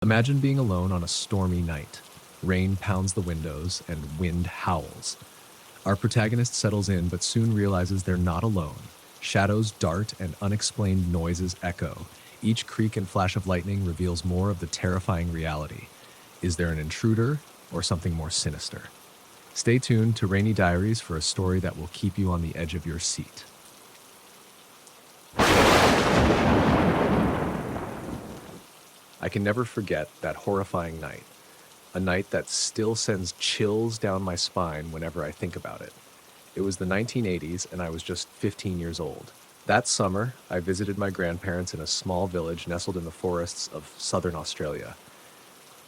Imagine being alone on a stormy night. Rain pounds the windows and wind howls. Our protagonist settles in but soon realizes they're not alone. Shadows dart and unexplained noises echo. Each creak and flash of lightning reveals more of the terrifying reality. Is there an intruder or something more sinister? Stay tuned to Rainy Diaries for a story that will keep you on the edge of your seat. I can never forget that horrifying night. A night that still sends chills down my spine whenever I think about it. It was the 1980s and I was just 15 years old. That summer, I visited my grandparents in a small village nestled in the forests of southern Australia.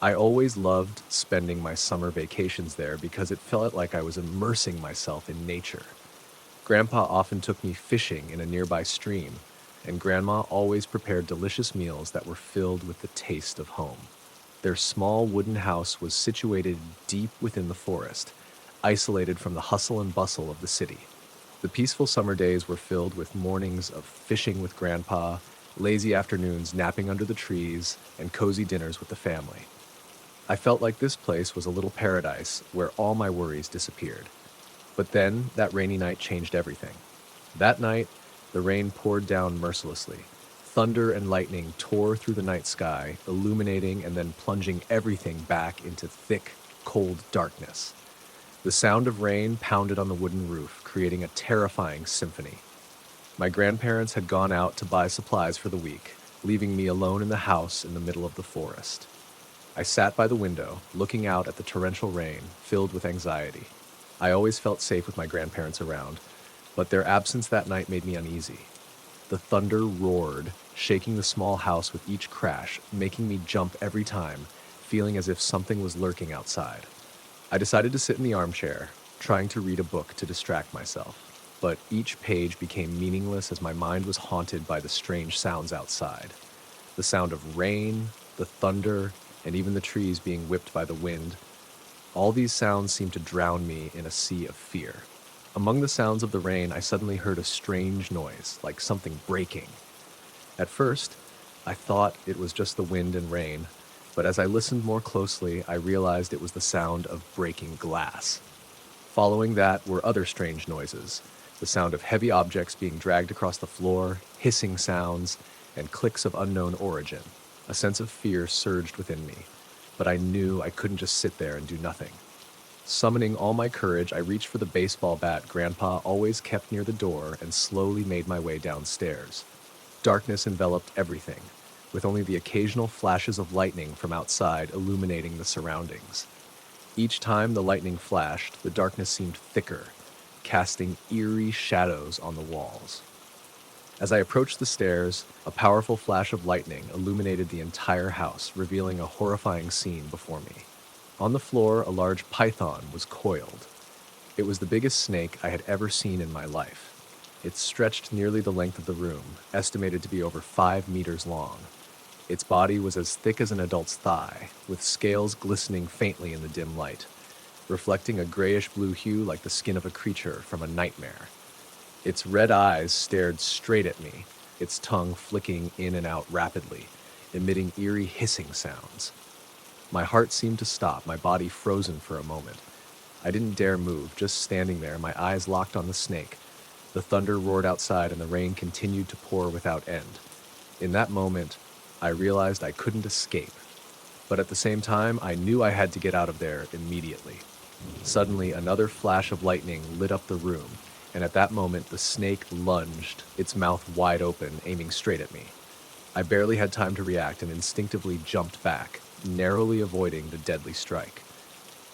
I always loved spending my summer vacations there because it felt like I was immersing myself in nature. Grandpa often took me fishing in a nearby stream, and Grandma always prepared delicious meals that were filled with the taste of home. Their small wooden house was situated deep within the forest, isolated from the hustle and bustle of the city. The peaceful summer days were filled with mornings of fishing with Grandpa, lazy afternoons napping under the trees, and cozy dinners with the family. I felt like this place was a little paradise where all my worries disappeared. But then, that rainy night changed everything. That night, the rain poured down mercilessly. Thunder and lightning tore through the night sky, illuminating and then plunging everything back into thick, cold darkness. The sound of rain pounded on the wooden roof, creating a terrifying symphony. My grandparents had gone out to buy supplies for the week, leaving me alone in the house in the middle of the forest. I sat by the window, looking out at the torrential rain, filled with anxiety. I always felt safe with my grandparents around, but their absence that night made me uneasy. The thunder roared, shaking the small house with each crash, making me jump every time, feeling as if something was lurking outside. I decided to sit in the armchair, trying to read a book to distract myself, but each page became meaningless as my mind was haunted by the strange sounds outside. The sound of rain, the thunder, and even the trees being whipped by the wind. All these sounds seemed to drown me in a sea of fear. Among the sounds of the rain, I suddenly heard a strange noise, like something breaking. At first, I thought it was just the wind and rain, but as I listened more closely, I realized it was the sound of breaking glass. Following that were other strange noises, the sound of heavy objects being dragged across the floor, hissing sounds, and clicks of unknown origin. A sense of fear surged within me, but I knew I couldn't just sit there and do nothing. Summoning all my courage, I reached for the baseball bat Grandpa always kept near the door and slowly made my way downstairs. Darkness enveloped everything, with only the occasional flashes of lightning from outside illuminating the surroundings. Each time the lightning flashed, the darkness seemed thicker, casting eerie shadows on the walls. As I approached the stairs, a powerful flash of lightning illuminated the entire house, revealing a horrifying scene before me. On the floor, a large python was coiled. It was the biggest snake I had ever seen in my life. It stretched nearly the length of the room, estimated to be over 5 meters long. Its body was as thick as an adult's thigh, with scales glistening faintly in the dim light, reflecting a grayish-blue hue like the skin of a creature from a nightmare. Its red eyes stared straight at me, its tongue flicking in and out rapidly, emitting eerie hissing sounds. My heart seemed to stop, my body frozen for a moment. I didn't dare move, just standing there, my eyes locked on the snake. The thunder roared outside and the rain continued to pour without end. In that moment, I realized I couldn't escape. But at the same time, I knew I had to get out of there immediately. Suddenly, another flash of lightning lit up the room, and at that moment, the snake lunged, its mouth wide open, aiming straight at me. I barely had time to react and instinctively jumped back, narrowly avoiding the deadly strike.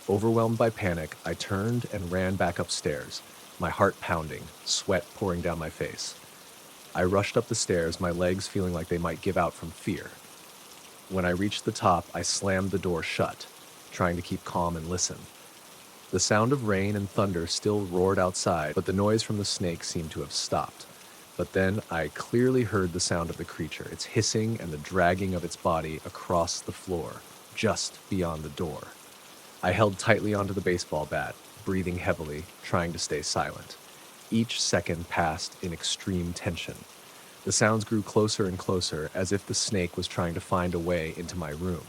Overwhelmed by panic, I turned and ran back upstairs, my heart pounding, sweat pouring down my face. I rushed up the stairs, my legs feeling like they might give out from fear. When I reached the top, I slammed the door shut, trying to keep calm and listen. The sound of rain and thunder still roared outside, but the noise from the snake seemed to have stopped. But then I clearly heard the sound of the creature, its hissing and the dragging of its body across the floor, just beyond the door. I held tightly onto the baseball bat, breathing heavily, trying to stay silent. Each second passed in extreme tension. The sounds grew closer and closer, as if the snake was trying to find a way into my room.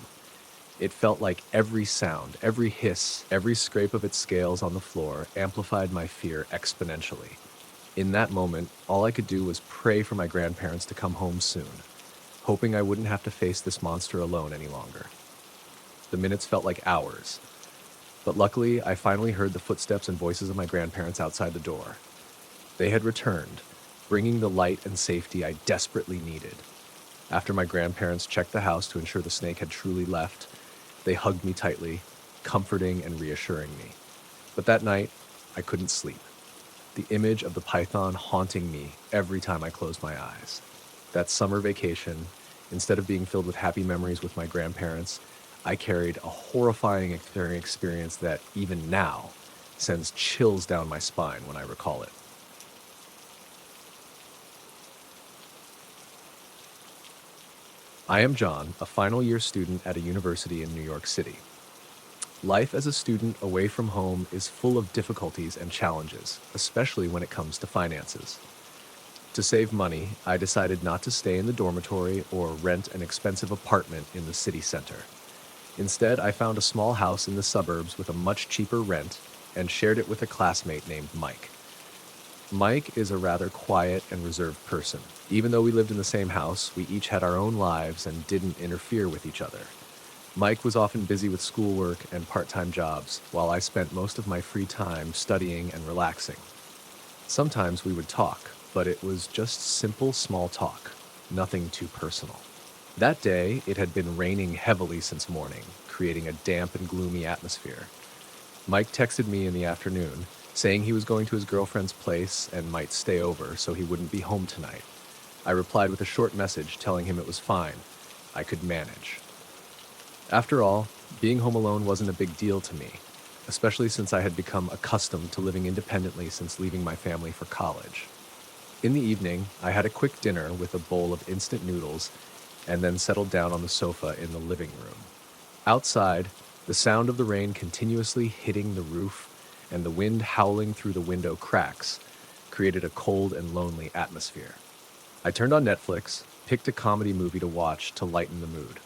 It felt like every sound, every hiss, every scrape of its scales on the floor amplified my fear exponentially. In that moment, all I could do was pray for my grandparents to come home soon, hoping I wouldn't have to face this monster alone any longer. The minutes felt like hours, but luckily I finally heard the footsteps and voices of my grandparents outside the door. They had returned, bringing the light and safety I desperately needed. After my grandparents checked the house to ensure the snake had truly left, they hugged me tightly, comforting and reassuring me. But that night, I couldn't sleep. The image of the python haunting me every time I closed my eyes. That summer vacation, instead of being filled with happy memories with my grandparents, I carried a horrifying experience that, even now, sends chills down my spine when I recall it. I am John, a final year student at a university in New York City. Life as a student away from home is full of difficulties and challenges, especially when it comes to finances. To save money, I decided not to stay in the dormitory or rent an expensive apartment in the city center. Instead, I found a small house in the suburbs with a much cheaper rent and shared it with a classmate named Mike. Mike is a rather quiet and reserved person. Even though we lived in the same house, we each had our own lives and didn't interfere with each other. Mike was often busy with schoolwork and part-time jobs, while I spent most of my free time studying and relaxing. Sometimes we would talk, but it was just simple small talk, nothing too personal. That day, it had been raining heavily since morning, creating a damp and gloomy atmosphere. Mike texted me in the afternoon, saying he was going to his girlfriend's place and might stay over so he wouldn't be home tonight. I replied with a short message telling him it was fine. I could manage. After all, being home alone wasn't a big deal to me, especially since I had become accustomed to living independently since leaving my family for college. In the evening, I had a quick dinner with a bowl of instant noodles and then settled down on the sofa in the living room. Outside, the sound of the rain continuously hitting the roof and the wind howling through the window cracks created a cold and lonely atmosphere. I turned on Netflix, picked a comedy movie to watch to lighten the mood.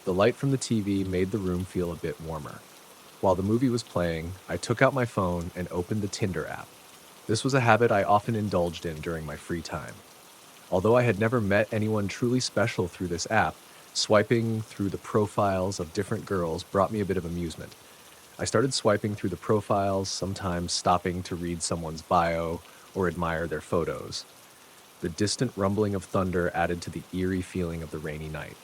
The light from the TV made the room feel a bit warmer. While the movie was playing, I took out my phone and opened the Tinder app. This was a habit I often indulged in during my free time. Although I had never met anyone truly special through this app, swiping through the profiles of different girls brought me a bit of amusement. I started swiping through the profiles, sometimes stopping to read someone's bio or admire their photos. The distant rumbling of thunder added to the eerie feeling of the rainy night.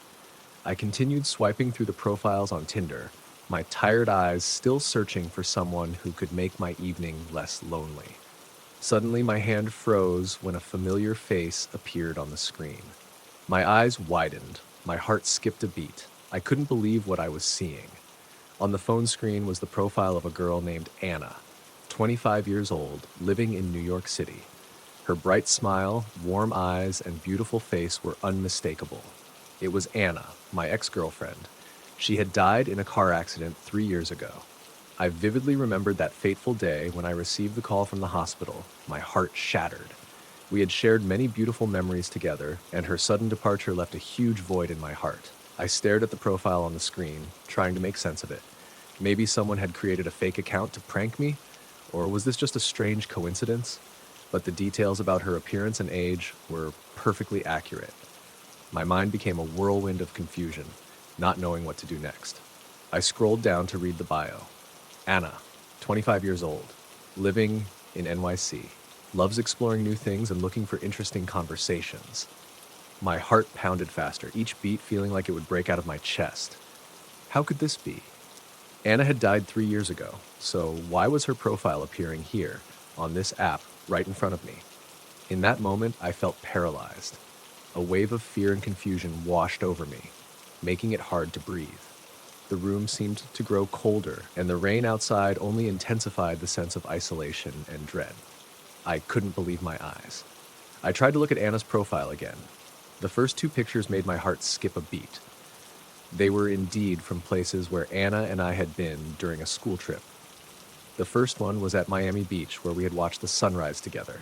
I continued swiping through the profiles on Tinder, my tired eyes still searching for someone who could make my evening less lonely. Suddenly, my hand froze when a familiar face appeared on the screen. My eyes widened, my heart skipped a beat. I couldn't believe what I was seeing. On the phone screen was the profile of a girl named Anna, 25 years old, living in New York City. Her bright smile, warm eyes, and beautiful face were unmistakable. It was Anna, my ex-girlfriend. She had died in a car accident 3 years ago. I vividly remembered that fateful day when I received the call from the hospital, my heart shattered. We had shared many beautiful memories together, and her sudden departure left a huge void in my heart. I stared at the profile on the screen, trying to make sense of it. Maybe someone had created a fake account to prank me, or was this just a strange coincidence? But the details about her appearance and age were perfectly accurate. My mind became a whirlwind of confusion, not knowing what to do next. I scrolled down to read the bio. Anna, 25 years old, living in NYC, loves exploring new things and looking for interesting conversations. My heart pounded faster, each beat feeling like it would break out of my chest. How could this be? Anna had died 3 years ago, so why was her profile appearing here, on this app, right in front of me? In that moment, I felt paralyzed. A wave of fear and confusion washed over me, making it hard to breathe. The room seemed to grow colder, and the rain outside only intensified the sense of isolation and dread. I couldn't believe my eyes. I tried to look at Anna's profile again. The first 2 pictures made my heart skip a beat. They were indeed from places where Anna and I had been during a school trip. The first one was at Miami Beach, where we had watched the sunrise together.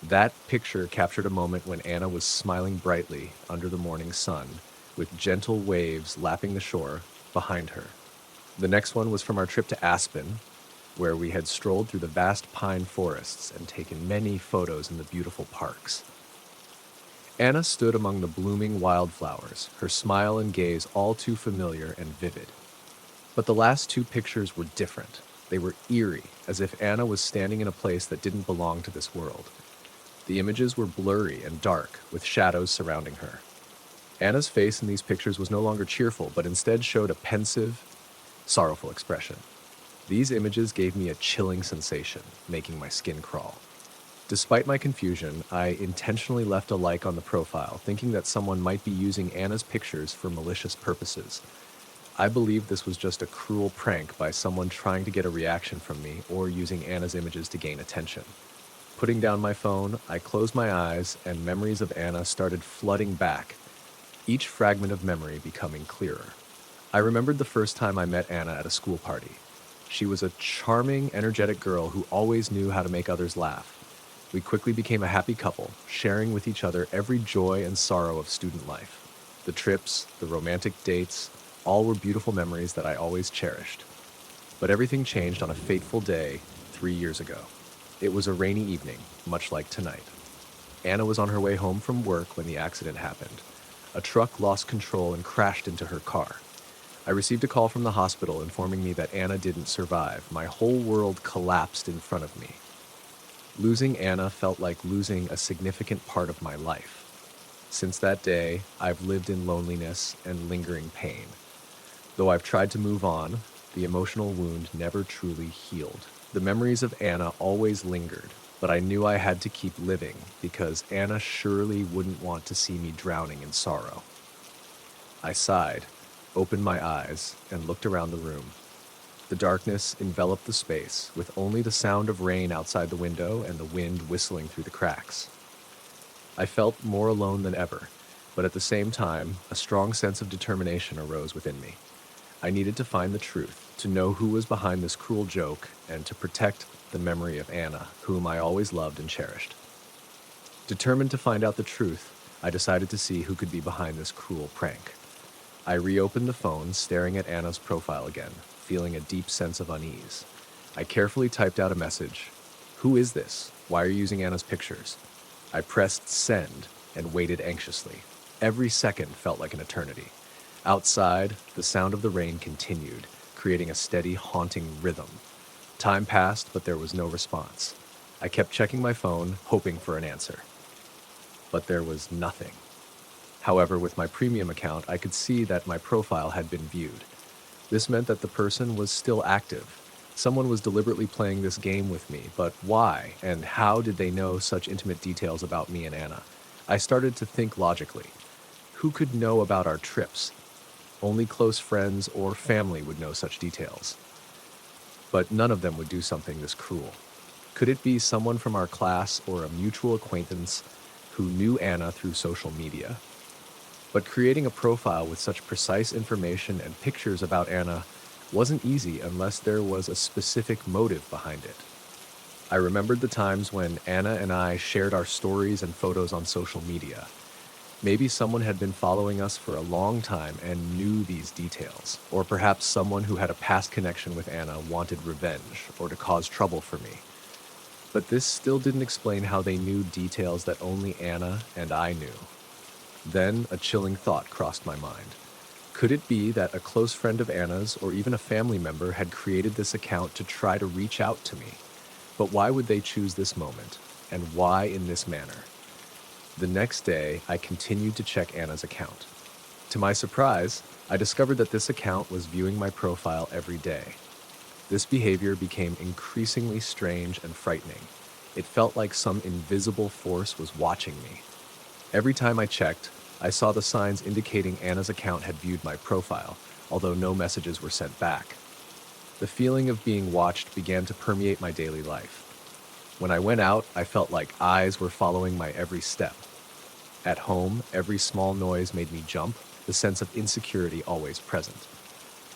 That picture captured a moment when Anna was smiling brightly under the morning sun, with gentle waves lapping the shore behind her. The next one was from our trip to Aspen, where we had strolled through the vast pine forests and taken many photos in the beautiful parks. Anna stood among the blooming wildflowers, her smile and gaze all too familiar and vivid. But the last two pictures were different. They were eerie, as if Anna was standing in a place that didn't belong to this world. The images were blurry and dark, with shadows surrounding her. Anna's face in these pictures was no longer cheerful, but instead showed a pensive, sorrowful expression. These images gave me a chilling sensation, making my skin crawl. Despite my confusion, I intentionally left a like on the profile, thinking that someone might be using Anna's pictures for malicious purposes. I believed this was just a cruel prank by someone trying to get a reaction from me or using Anna's images to gain attention. Putting down my phone, I closed my eyes and memories of Anna started flooding back, each fragment of memory becoming clearer. I remembered the first time I met Anna at a school party. She was a charming, energetic girl who always knew how to make others laugh. We quickly became a happy couple, sharing with each other every joy and sorrow of student life. The trips, the romantic dates, all were beautiful memories that I always cherished. But everything changed on a fateful day 3 years ago. It was a rainy evening, much like tonight. Anna was on her way home from work when the accident happened. A truck lost control and crashed into her car. I received a call from the hospital informing me that Anna didn't survive. My whole world collapsed in front of me. Losing Anna felt like losing a significant part of my life. Since that day, I've lived in loneliness and lingering pain. Though I've tried to move on, the emotional wound never truly healed. The memories of Anna always lingered, but I knew I had to keep living because Anna surely wouldn't want to see me drowning in sorrow. I sighed, opened my eyes, and looked around the room. The darkness enveloped the space, with only the sound of rain outside the window and the wind whistling through the cracks. I felt more alone than ever, but at the same time, a strong sense of determination arose within me. I needed to find the truth, to know who was behind this cruel joke, and to protect the memory of Anna, whom I always loved and cherished. Determined to find out the truth, I decided to see who could be behind this cruel prank. I reopened the phone, staring at Anna's profile again, feeling a deep sense of unease. I carefully typed out a message. "Who is this? Why are you using Anna's pictures?" I pressed send and waited anxiously. Every second felt like an eternity. Outside, the sound of the rain continued, creating a steady, haunting rhythm. Time passed, but there was no response. I kept checking my phone, hoping for an answer. But there was nothing. However, with my premium account, I could see that my profile had been viewed. This meant that the person was still active. Someone was deliberately playing this game with me, but why and how did they know such intimate details about me and Anna? I started to think logically. Who could know about our trips? Only close friends or family would know such details. But none of them would do something this cruel. Could it be someone from our class or a mutual acquaintance who knew Anna through social media? But creating a profile with such precise information and pictures about Anna wasn't easy unless there was a specific motive behind it. I remembered the times when Anna and I shared our stories and photos on social media. Maybe someone had been following us for a long time and knew these details, or perhaps someone who had a past connection with Anna wanted revenge or to cause trouble for me. But this still didn't explain how they knew details that only Anna and I knew. Then a chilling thought crossed my mind. Could it be that a close friend of Anna's or even a family member had created this account to try to reach out to me? But why would they choose this moment? And why in this manner? The next day, I continued to check Anna's account. To my surprise, I discovered that this account was viewing my profile every day. This behavior became increasingly strange and frightening. It felt like some invisible force was watching me. Every time I checked, I saw the signs indicating Anna's account had viewed my profile, although no messages were sent back. The feeling of being watched began to permeate my daily life. When I went out, I felt like eyes were following my every step. At home, every small noise made me jump, the sense of insecurity always present.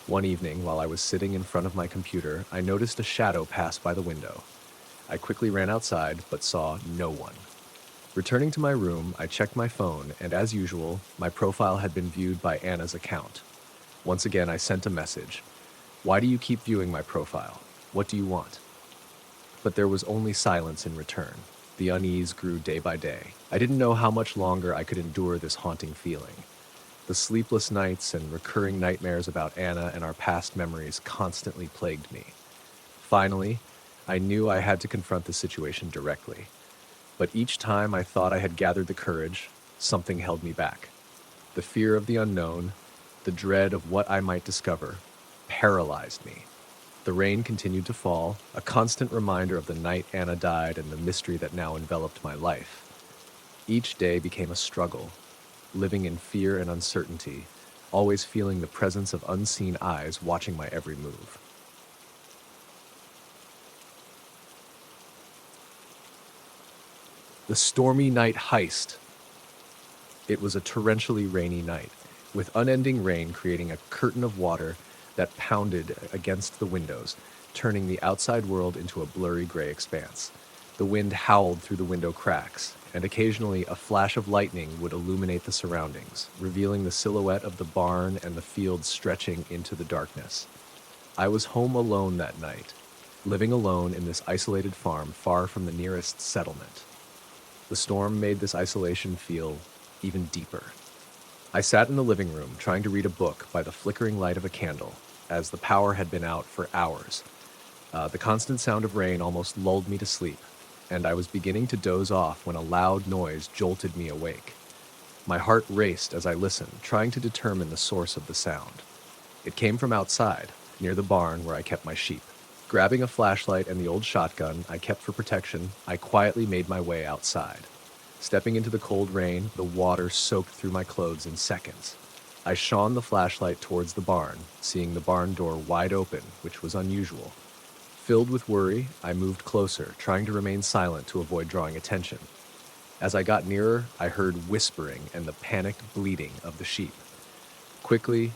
One evening, while I was sitting in front of my computer, I noticed a shadow pass by the window. I quickly ran outside, but saw no one. Returning to my room, I checked my phone, and as usual, my profile had been viewed by Anna's account. Once again, I sent a message. Why do you keep viewing my profile? What do you want? But there was only silence in return. The unease grew day by day. I didn't know how much longer I could endure this haunting feeling. The sleepless nights and recurring nightmares about Anna and our past memories constantly plagued me. Finally, I knew I had to confront the situation directly. But each time I thought I had gathered the courage, something held me back. The fear of the unknown, the dread of what I might discover, paralyzed me. The rain continued to fall, a constant reminder of the night Anna died and the mystery that now enveloped my life. Each day became a struggle, living in fear and uncertainty, always feeling the presence of unseen eyes watching my every move. The Stormy Night Heist. It was a torrentially rainy night, with unending rain creating a curtain of water that pounded against the windows, turning the outside world into a blurry gray expanse. The wind howled through the window cracks, and occasionally a flash of lightning would illuminate the surroundings, revealing the silhouette of the barn and the fields stretching into the darkness. I was home alone that night, living alone in this isolated farm far from the nearest settlement. The storm made this isolation feel even deeper. I sat in the living room trying to read a book by the flickering light of a candle, as the power had been out for hours. The constant sound of rain almost lulled me to sleep, and I was beginning to doze off when a loud noise jolted me awake. My heart raced as I listened, trying to determine the source of the sound. It came from outside, near the barn where I kept my sheep. Grabbing a flashlight and the old shotgun I kept for protection, I quietly made my way outside. Stepping into the cold rain, the water soaked through my clothes in seconds. I shone the flashlight towards the barn, seeing the barn door wide open, which was unusual. Filled with worry, I moved closer, trying to remain silent to avoid drawing attention. As I got nearer, I heard whispering and the panicked bleating of the sheep. Quickly,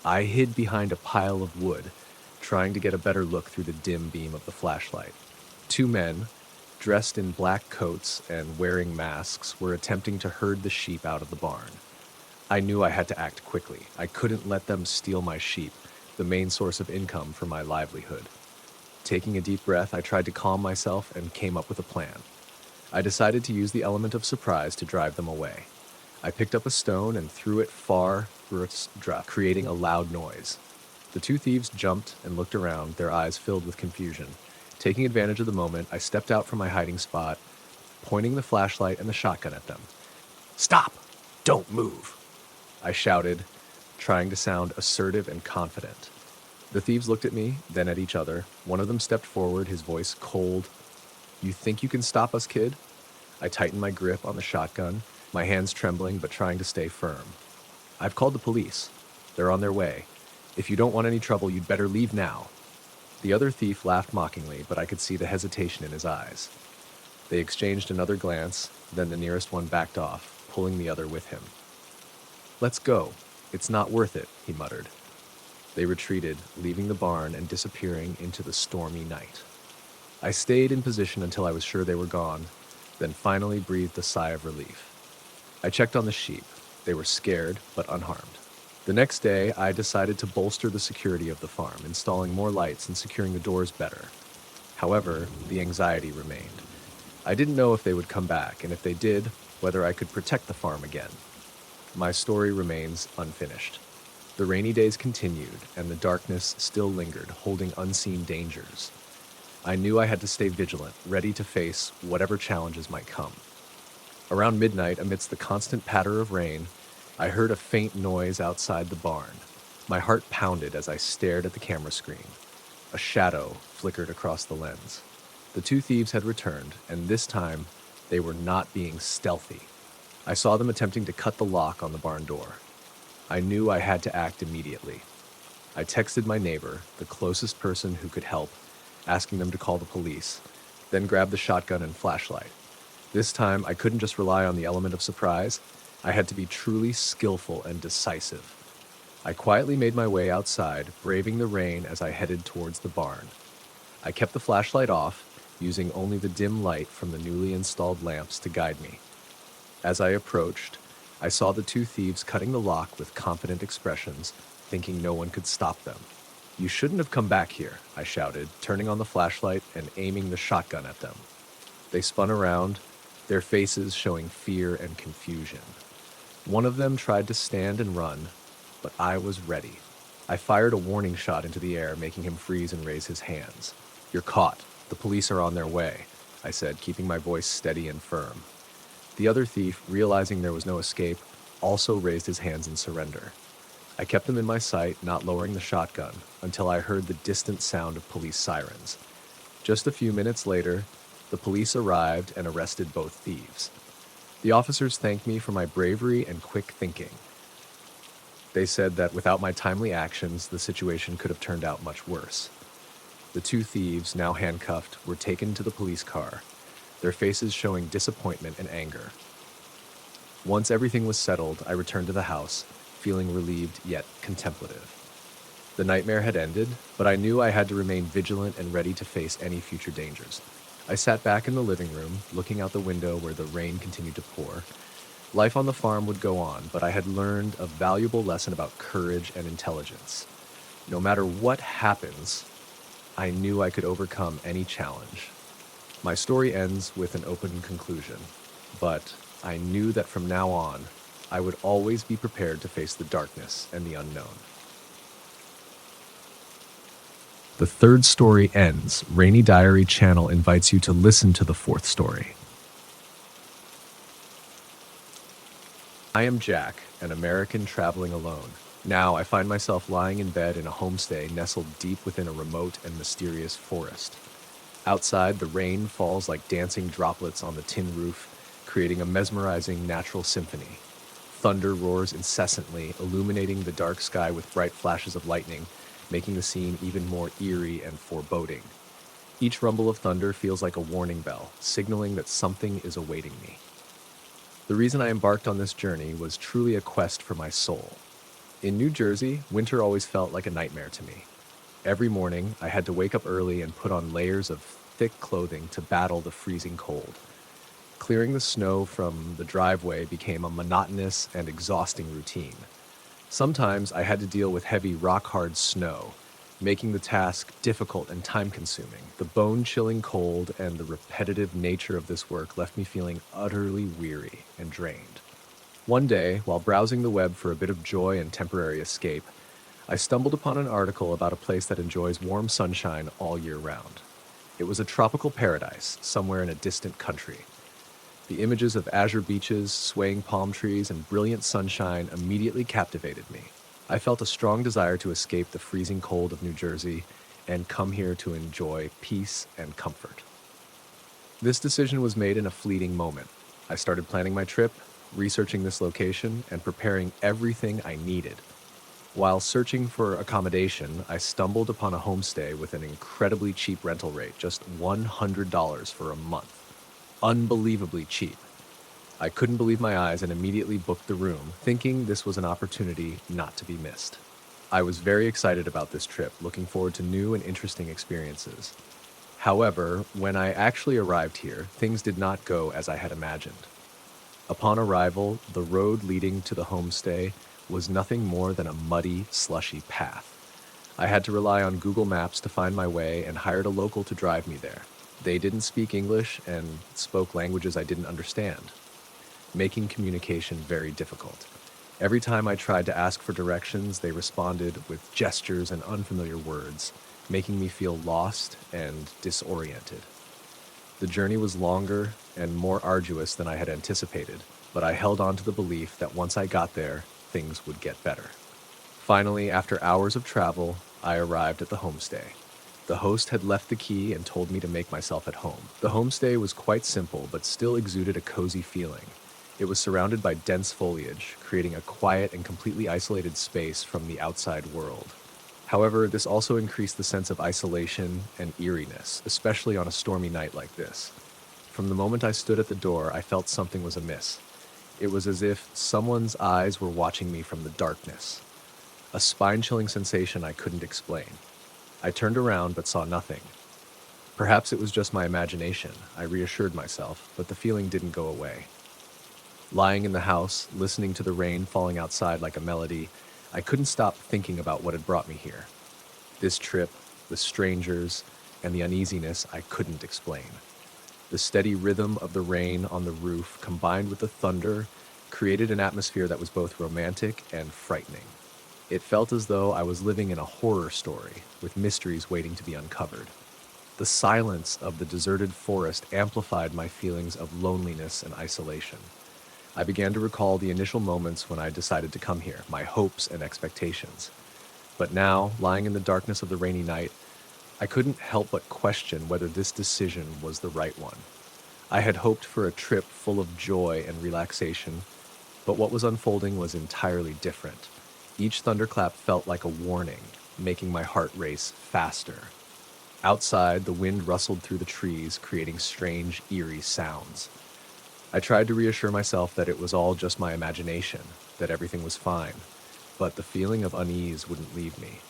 I hid behind a pile of wood, trying to get a better look through the dim beam of the flashlight. Two men, dressed in black coats and wearing masks, were attempting to herd the sheep out of the barn. I knew I had to act quickly. I couldn't let them steal my sheep, the main source of income for my livelihood. Taking a deep breath, I tried to calm myself and came up with a plan. I decided to use the element of surprise to drive them away. I picked up a stone and threw it far through its draft, creating a loud noise. The two thieves jumped and looked around, their eyes filled with confusion. Taking advantage of the moment, I stepped out from my hiding spot, pointing the flashlight and the shotgun at them. "Stop! Don't move!" I shouted, trying to sound assertive and confident. The thieves looked at me, then at each other. One of them stepped forward, his voice cold. "You think you can stop us, kid?" I tightened my grip on the shotgun, my hands trembling but trying to stay firm. "I've called the police. They're on their way. If you don't want any trouble, you'd better leave now." The other thief laughed mockingly, but I could see the hesitation in his eyes. They exchanged another glance, then the nearest one backed off, pulling the other with him. "Let's go. It's not worth it," he muttered. They retreated, leaving the barn and disappearing into the stormy night. I stayed in position until I was sure they were gone, then finally breathed a sigh of relief. I checked on the sheep. They were scared, but unharmed. The next day, I decided to bolster the security of the farm, installing more lights and securing the doors better. However, the anxiety remained. I didn't know if they would come back, and if they did, whether I could protect the farm again. My story remains unfinished. The rainy days continued, and the darkness still lingered, holding unseen dangers. I knew I had to stay vigilant, ready to face whatever challenges might come. Around midnight, amidst the constant patter of rain, I heard a faint noise outside the barn. My heart pounded as I stared at the camera screen. A shadow flickered across the lens. The two thieves had returned, and this time, they were not being stealthy. I saw them attempting to cut the lock on the barn door. I knew I had to act immediately. I texted my neighbor, the closest person who could help, asking them to call the police, then grabbed the shotgun and flashlight. This time, I couldn't just rely on the element of surprise. I had to be truly skillful and decisive. I quietly made my way outside, braving the rain as I headed towards the barn. I kept the flashlight off, using only the dim light from the newly installed lamps to guide me. As I approached, I saw the two thieves cutting the lock with confident expressions, thinking no one could stop them. "You shouldn't have come back here," I shouted, turning on the flashlight and aiming the shotgun at them. They spun around, their faces showing fear and confusion. One of them tried to stand and run, but I was ready. I fired a warning shot into the air, making him freeze and raise his hands. "You're caught. The police are on their way," I said, keeping my voice steady and firm. The other thief, realizing there was no escape, also raised his hands in surrender. I kept them in my sight, not lowering the shotgun, until I heard the distant sound of police sirens. Just a few minutes later, the police arrived and arrested both thieves. The officers thanked me for my bravery and quick thinking. They said that without my timely actions, the situation could have turned out much worse. The two thieves, now handcuffed, were taken to the police car, their faces showing disappointment and anger. Once everything was settled, I returned to the house, feeling relieved yet contemplative. The nightmare had ended, but I knew I had to remain vigilant and ready to face any future dangers. I sat back in the living room, looking out the window where the rain continued to pour. Life on the farm would go on, but I had learned a valuable lesson about courage and intelligence. No matter what happens, I knew I could overcome any challenge. My story ends with an open conclusion, but I knew that from now on, I would always be prepared to face the darkness and the unknown. The third story ends. Rainy Diary channel invites you to listen to the fourth story. I am Jack, an American traveling alone. Now I find myself lying in bed in a homestay nestled deep within a remote and mysterious forest. Outside, the rain falls like dancing droplets on the tin roof, creating a mesmerizing natural symphony. Thunder roars incessantly, illuminating the dark sky with bright flashes of lightning, making the scene even more eerie and foreboding. Each rumble of thunder feels like a warning bell, signaling that something is awaiting me. The reason I embarked on this journey was truly a quest for my soul. In New Jersey, winter always felt like a nightmare to me. Every morning, I had to wake up early and put on layers of thick clothing to battle the freezing cold. Clearing the snow from the driveway became a monotonous and exhausting routine. Sometimes I had to deal with heavy rock-hard snow, making the task difficult and time-consuming. The bone-chilling cold and the repetitive nature of this work left me feeling utterly weary and drained. One day, while browsing the web for a bit of joy and temporary escape, I stumbled upon an article about a place that enjoys warm sunshine all year round. It was a tropical paradise somewhere in a distant country. The images of azure beaches, swaying palm trees, and brilliant sunshine immediately captivated me. I felt a strong desire to escape the freezing cold of New Jersey and come here to enjoy peace and comfort. This decision was made in a fleeting moment. I started planning my trip, researching this location, and preparing everything I needed. While searching for accommodation, I stumbled upon a homestay with an incredibly cheap rental rate, just $100 for a month. Unbelievably cheap. I couldn't believe my eyes and immediately booked the room, thinking this was an opportunity not to be missed. I was very excited about this trip, looking forward to new and interesting experiences. However, when I actually arrived here, things did not go as I had imagined. Upon arrival, the road leading to the homestay was nothing more than a muddy, slushy path. I had to rely on Google Maps to find my way and hired a local to drive me there. They didn't speak English and spoke languages I didn't understand, making communication very difficult. Every time I tried to ask for directions, they responded with gestures and unfamiliar words, making me feel lost and disoriented. The journey was longer and more arduous than I had anticipated, but I held on to the belief that once I got there, things would get better. Finally, after hours of travel, I arrived at the homestay. The host had left the key and told me to make myself at home. The homestay was quite simple, but still exuded a cozy feeling. It was surrounded by dense foliage, creating a quiet and completely isolated space from the outside world. However, this also increased the sense of isolation and eeriness, especially on a stormy night like this. From the moment I stood at the door, I felt something was amiss. It was as if someone's eyes were watching me from the darkness. A spine-chilling sensation I couldn't explain. I turned around but saw nothing. Perhaps it was just my imagination, I reassured myself, but the feeling didn't go away. Lying in the house, listening to the rain falling outside like a melody, I couldn't stop thinking about what had brought me here. This trip, the strangers, and the uneasiness I couldn't explain. The steady rhythm of the rain on the roof, combined with the thunder, created an atmosphere that was both romantic and frightening. It felt as though I was living in a horror story, with mysteries waiting to be uncovered. The silence of the deserted forest amplified my feelings of loneliness and isolation. I began to recall the initial moments when I decided to come here, my hopes and expectations. But now, lying in the darkness of the rainy night, I couldn't help but question whether this decision was the right one. I had hoped for a trip full of joy and relaxation, but what was unfolding was entirely different. Each thunderclap felt like a warning, making my heart race faster. Outside, the wind rustled through the trees, creating strange, eerie sounds. I tried to reassure myself that it was all just my imagination, that everything was fine, but the feeling of unease wouldn't leave me.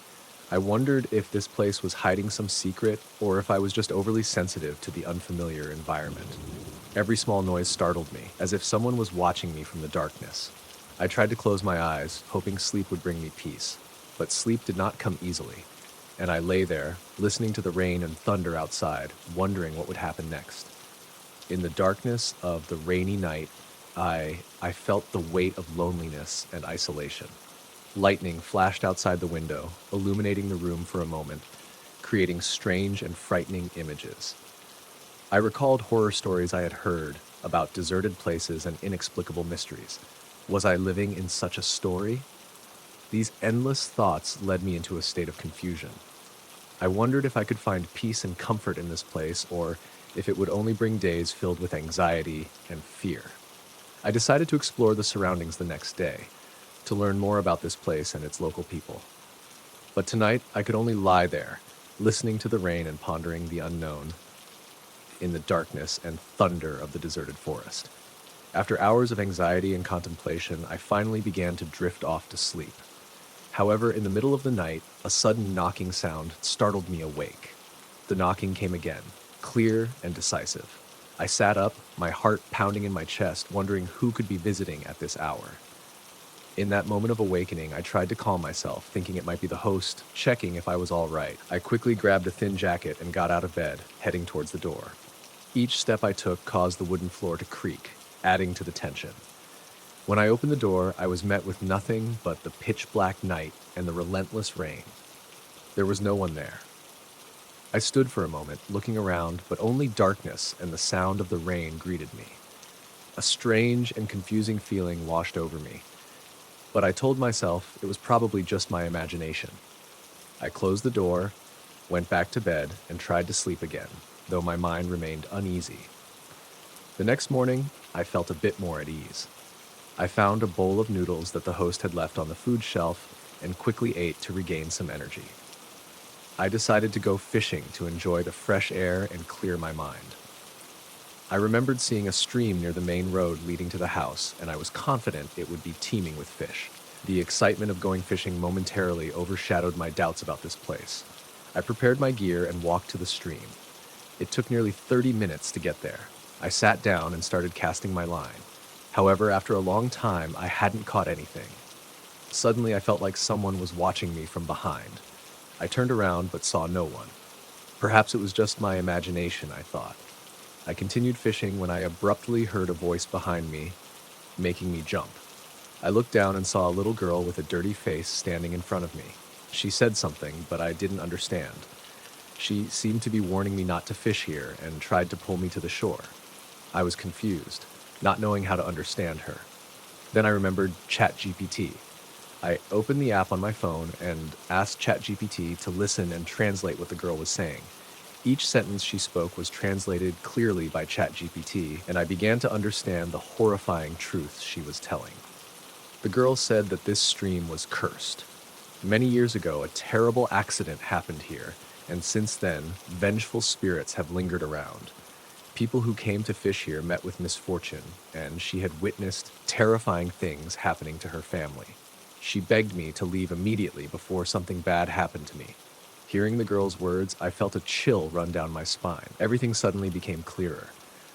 I wondered if this place was hiding some secret, or if I was just overly sensitive to the unfamiliar environment. Every small noise startled me, as if someone was watching me from the darkness. I tried to close my eyes, hoping sleep would bring me peace, but sleep did not come easily, and I lay there, listening to the rain and thunder outside, wondering what would happen next. In the darkness of the rainy night, I felt the weight of loneliness and isolation. Lightning flashed outside the window, illuminating the room for a moment, creating strange and frightening images. I recalled horror stories I had heard about deserted places and inexplicable mysteries. Was I living in such a story? These endless thoughts led me into a state of confusion. I wondered if I could find peace and comfort in this place, or if it would only bring days filled with anxiety and fear. I decided to explore the surroundings the next day, to learn more about this place and its local people. But tonight, I could only lie there, listening to the rain and pondering the unknown in the darkness and thunder of the deserted forest. After hours of anxiety and contemplation, I finally began to drift off to sleep. However, in the middle of the night, a sudden knocking sound startled me awake. The knocking came again, clear and decisive. I sat up, my heart pounding in my chest, wondering who could be visiting at this hour. In that moment of awakening, I tried to calm myself, thinking it might be the host, checking if I was all right. I quickly grabbed a thin jacket and got out of bed, heading towards the door. Each step I took caused the wooden floor to creak, adding to the tension. When I opened the door, I was met with nothing but the pitch-black night and the relentless rain. There was no one there. I stood for a moment, looking around, but only darkness and the sound of the rain greeted me. A strange and confusing feeling washed over me, but I told myself it was probably just my imagination. I closed the door, went back to bed, and tried to sleep again, though my mind remained uneasy. The next morning, I felt a bit more at ease. I found a bowl of noodles that the host had left on the food shelf and quickly ate to regain some energy. I decided to go fishing to enjoy the fresh air and clear my mind. I remembered seeing a stream near the main road leading to the house, and I was confident it would be teeming with fish. The excitement of going fishing momentarily overshadowed my doubts about this place. I prepared my gear and walked to the stream. It took nearly 30 minutes to get there. I sat down and started casting my line. However, after a long time, I hadn't caught anything. Suddenly, I felt like someone was watching me from behind. I turned around but saw no one. Perhaps it was just my imagination, I thought. I continued fishing when I abruptly heard a voice behind me, making me jump. I looked down and saw a little girl with a dirty face standing in front of me. She said something, but I didn't understand. She seemed to be warning me not to fish here and tried to pull me to the shore. I was confused, not knowing how to understand her. Then I remembered ChatGPT. I opened the app on my phone and asked ChatGPT to listen and translate what the girl was saying. Each sentence she spoke was translated clearly by ChatGPT, and I began to understand the horrifying truths she was telling. The girl said that this stream was cursed. Many years ago, a terrible accident happened here, and since then, vengeful spirits have lingered around. People who came to fish here met with misfortune, and she had witnessed terrifying things happening to her family. She begged me to leave immediately before something bad happened to me. Hearing the girl's words, I felt a chill run down my spine. Everything suddenly became clearer.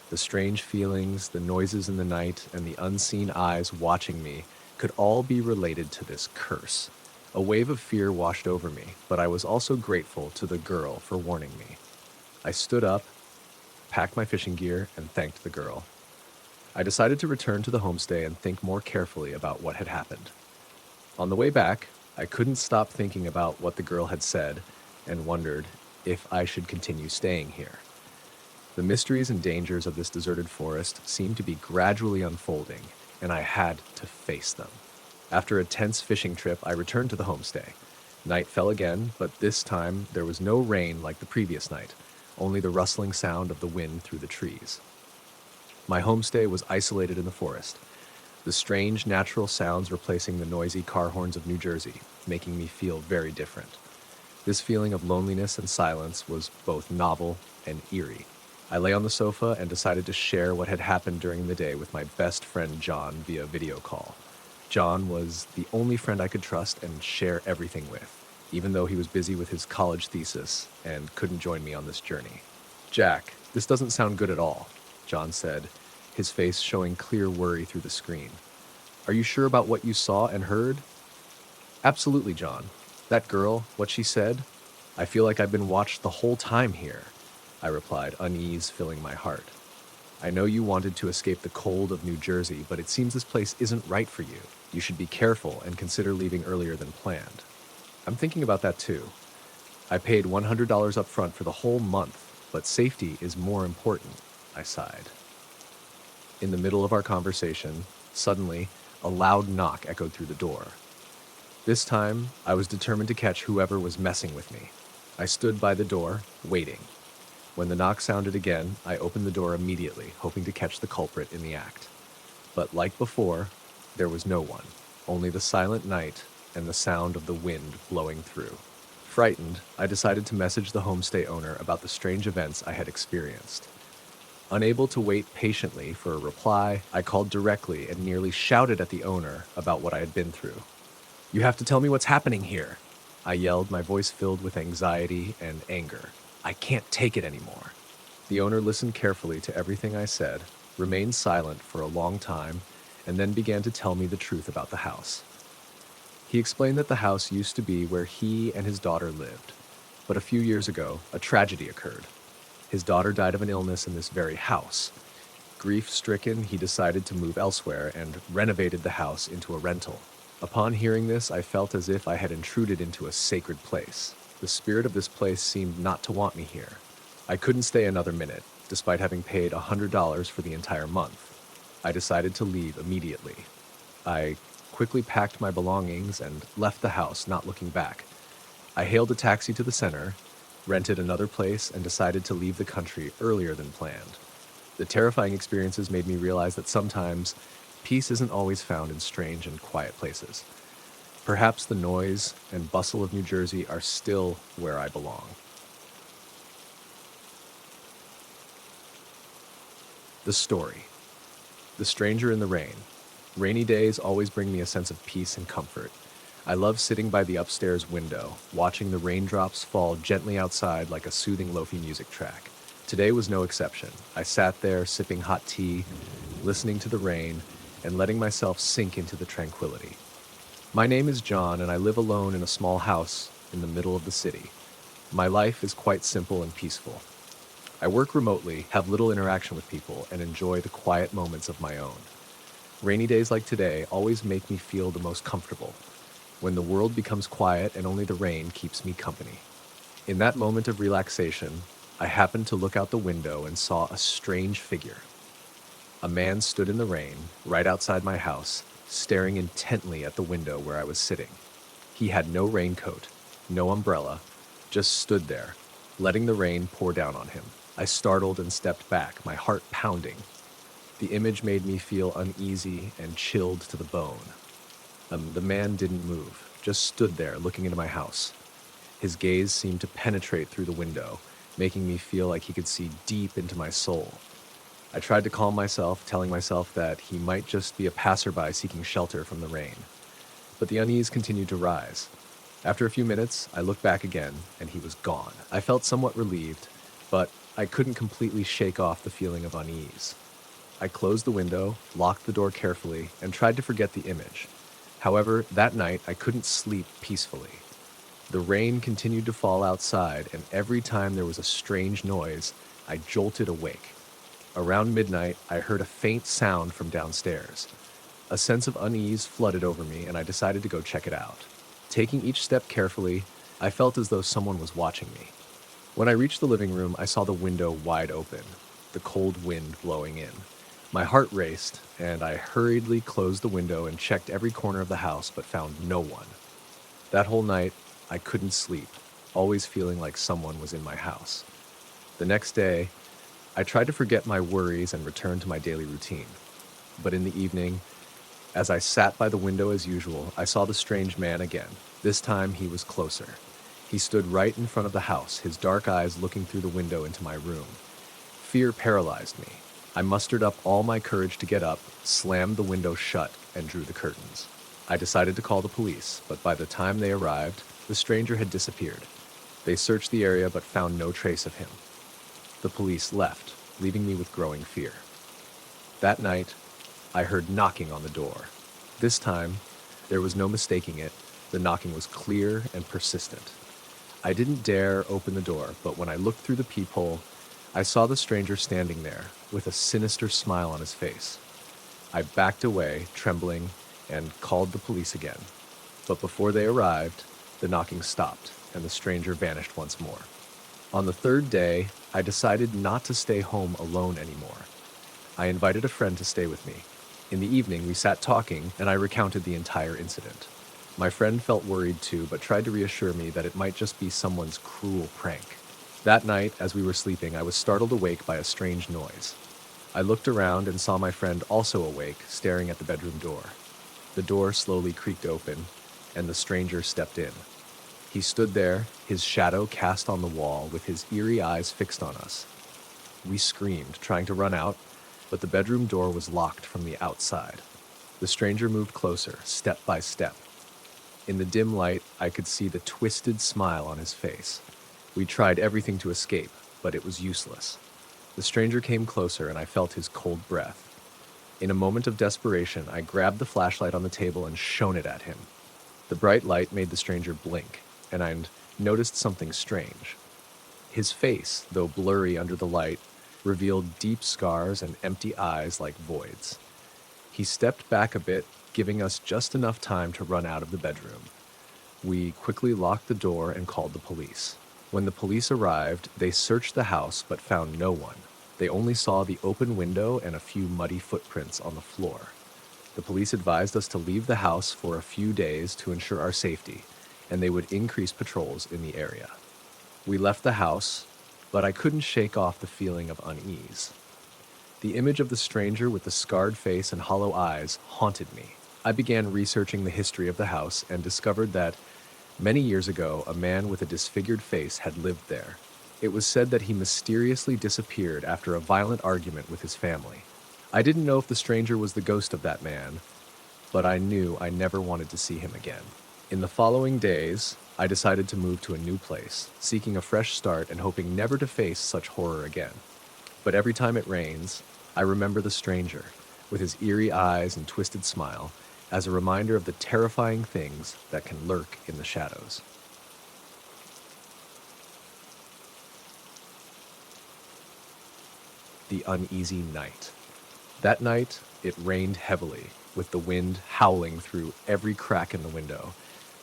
The strange feelings, the noises in the night, and the unseen eyes watching me could all be related to this curse. A wave of fear washed over me, but I was also grateful to the girl for warning me. I stood up, packed my fishing gear, and thanked the girl. I decided to return to the homestay and think more carefully about what had happened. On the way back, I couldn't stop thinking about what the girl had said and wondered if I should continue staying here. The mysteries and dangers of this deserted forest seemed to be gradually unfolding, and I had to face them. After a tense fishing trip, I returned to the homestay. Night fell again, but this time there was no rain like the previous night, only the rustling sound of the wind through the trees. My homestay was isolated in the forest, the strange natural sounds replacing the noisy car horns of New Jersey, making me feel very different. This feeling of loneliness and silence was both novel and eerie. I lay on the sofa and decided to share what had happened during the day with my best friend John via video call. John was the only friend I could trust and share everything with, even though he was busy with his college thesis and couldn't join me on this journey. "Jack, this doesn't sound good at all," John said, his face showing clear worry through the screen. "Are you sure about what you saw and heard?" "Absolutely, John. That girl, what she said, I feel like I've been watched the whole time here," I replied, unease filling my heart. "I know you wanted to escape the cold of New Jersey, but it seems this place isn't right for you. You should be careful and consider leaving earlier than planned." "I'm thinking about that too. I paid $100 up front for the whole month, but safety is more important," I sighed. In the middle of our conversation, suddenly, a loud knock echoed through the door. This time, I was determined to catch whoever was messing with me. I stood by the door, waiting. When the knock sounded again, I opened the door immediately, hoping to catch the culprit in the act. But like before, there was no one, only the silent night and the sound of the wind blowing through. Frightened, I decided to message the homestay owner about the strange events I had experienced. Unable to wait patiently for a reply, I called directly and nearly shouted at the owner about what I had been through. "You have to tell me what's happening here," I yelled, my voice filled with anxiety and anger. "I can't take it anymore." The owner listened carefully to everything I said, remained silent for a long time, and then began to tell me the truth about the house. He explained that the house used to be where he and his daughter lived, but a few years ago, a tragedy occurred. His daughter died of an illness in this very house. Grief-stricken, he decided to move elsewhere and renovated the house into a rental. Upon hearing this, I felt as if I had intruded into a sacred place. The spirit of this place seemed not to want me here. I couldn't stay another minute, despite having paid $100 for the entire month. I decided to leave immediately. I quickly packed my belongings and left the house, not looking back. I hailed a taxi to the center, rented another place, and decided to leave the country earlier than planned. The terrifying experiences made me realize that sometimes peace isn't always found in strange and quiet places. Perhaps the noise and bustle of New Jersey are still where I belong. The story. The Stranger in the Rain. Rainy days always bring me a sense of peace and comfort. I love sitting by the upstairs window, watching the raindrops fall gently outside like a soothing lofi music track. Today was no exception. I sat there sipping hot tea, listening to the rain, and letting myself sink into the tranquility. My name is John, and I live alone in a small house in the middle of the city. My life is quite simple and peaceful. I work remotely, have little interaction with people, and enjoy the quiet moments of my own. Rainy days like today always make me feel the most comfortable, when the world becomes quiet and only the rain keeps me company. In that moment of relaxation, I happened to look out the window and saw a strange figure. A man stood in the rain, right outside my house, staring intently at the window where I was sitting. He had no raincoat, no umbrella, just stood there, letting the rain pour down on him. I startled and stepped back, my heart pounding. The image made me feel uneasy and chilled to the bone. The man didn't move, just stood there looking into my house. His gaze seemed to penetrate through the window, making me feel like he could see deep into my soul. I tried to calm myself, telling myself that he might just be a passerby seeking shelter from the rain. But the unease continued to rise. After a few minutes, I looked back again, and he was gone. I felt somewhat relieved, but I couldn't completely shake off the feeling of unease. I closed the window, locked the door carefully, and tried to forget the image. However, that night I couldn't sleep peacefully. The rain continued to fall outside, and every time there was a strange noise, I jolted awake. Around midnight, I heard a faint sound from downstairs. A sense of unease flooded over me, and I decided to go check it out. Taking each step carefully, I felt as though someone was watching me. When I reached the living room, I saw the window wide open, the cold wind blowing in. My heart raced, and I hurriedly closed the window and checked every corner of the house, but found no one. That whole night, I couldn't sleep, always feeling like someone was in my house. The next day, I tried to forget my worries and return to my daily routine. But in the evening, as I sat by the window as usual, I saw the strange man again. This time he was closer. He stood right in front of the house, his dark eyes looking through the window into my room. Fear paralyzed me. I mustered up all my courage to get up, slammed the window shut, and drew the curtains. I decided to call the police, but by the time they arrived, the stranger had disappeared. They searched the area but found no trace of him. The police left, leaving me with growing fear. That night, I heard knocking on the door. This time, there was no mistaking it. The knocking was clear and persistent. I didn't dare open the door, but when I looked through the peephole, I saw the stranger standing there with a sinister smile on his face. I backed away, trembling, and called the police again. But before they arrived, the knocking stopped, and the stranger vanished once more. On the third day, I decided not to stay home alone anymore. I invited a friend to stay with me. In the evening, we sat talking, and I recounted the entire incident. My friend felt worried too, but tried to reassure me that it might just be someone's cruel prank. That night, as we were sleeping, I was startled awake by a strange noise. I looked around and saw my friend also awake, staring at the bedroom door. The door slowly creaked open, and the stranger stepped in. He stood there, his shadow cast on the wall, with his eerie eyes fixed on us. We screamed, trying to run out, but the bedroom door was locked from the outside. The stranger moved closer, step by step. In the dim light, I could see the twisted smile on his face. We tried everything to escape, but it was useless. The stranger came closer, and I felt his cold breath. In a moment of desperation, I grabbed the flashlight on the table and shone it at him. The bright light made the stranger blink, and I noticed something strange. His face, though blurry under the light, revealed deep scars and empty eyes like voids. He stepped back a bit, giving us just enough time to run out of the bedroom. We quickly locked the door and called the police. When the police arrived, they searched the house but found no one. They only saw the open window and a few muddy footprints on the floor. The police advised us to leave the house for a few days to ensure our safety, and they would increase patrols in the area. We left the house, but I couldn't shake off the feeling of unease. The image of the stranger with the scarred face and hollow eyes haunted me. I began researching the history of the house and discovered that many years ago, a man with a disfigured face had lived there. It was said that he mysteriously disappeared after a violent argument with his family. I didn't know if the stranger was the ghost of that man, but I knew I never wanted to see him again. In the following days, I decided to move to a new place, seeking a fresh start and hoping never to face such horror again. But every time it rains, I remember the stranger, with his eerie eyes and twisted smile, as a reminder of the terrifying things that can lurk in the shadows. The Uneasy Night. That night, it rained heavily, with the wind howling through every crack in the window,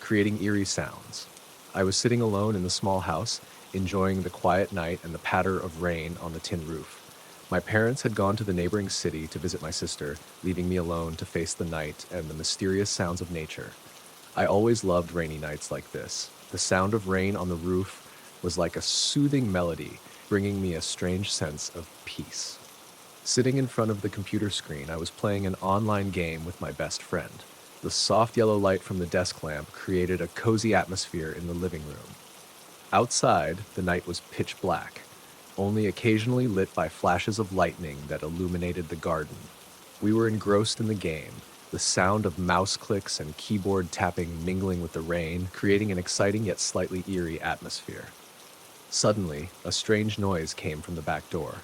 creating eerie sounds. I was sitting alone in the small house, enjoying the quiet night and the patter of rain on the tin roof. My parents had gone to the neighboring city to visit my sister, leaving me alone to face the night and the mysterious sounds of nature. I always loved rainy nights like this. The sound of rain on the roof was like a soothing melody, bringing me a strange sense of peace. Sitting in front of the computer screen, I was playing an online game with my best friend. The soft yellow light from the desk lamp created a cozy atmosphere in the living room. Outside, the night was pitch black, only occasionally lit by flashes of lightning that illuminated the garden. We were engrossed in the game, the sound of mouse clicks and keyboard tapping mingling with the rain, creating an exciting yet slightly eerie atmosphere. Suddenly, a strange noise came from the back door.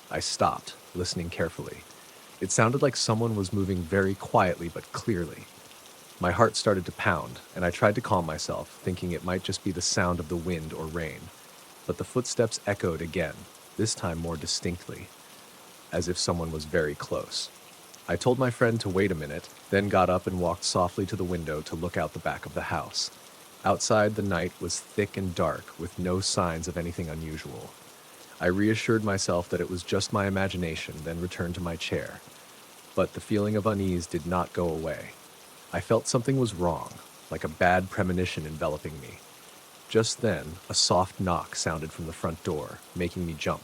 I stopped, listening carefully. It sounded like someone was moving very quietly but clearly. My heart started to pound, and I tried to calm myself, thinking it might just be the sound of the wind or rain. But the footsteps echoed again, this time more distinctly, as if someone was very close. I told my friend to wait a minute, then got up and walked softly to the window to look out the back of the house. Outside, the night was thick and dark, with no signs of anything unusual. I reassured myself that it was just my imagination, then returned to my chair. But the feeling of unease did not go away. I felt something was wrong, like a bad premonition enveloping me. Just then, a soft knock sounded from the front door, making me jump.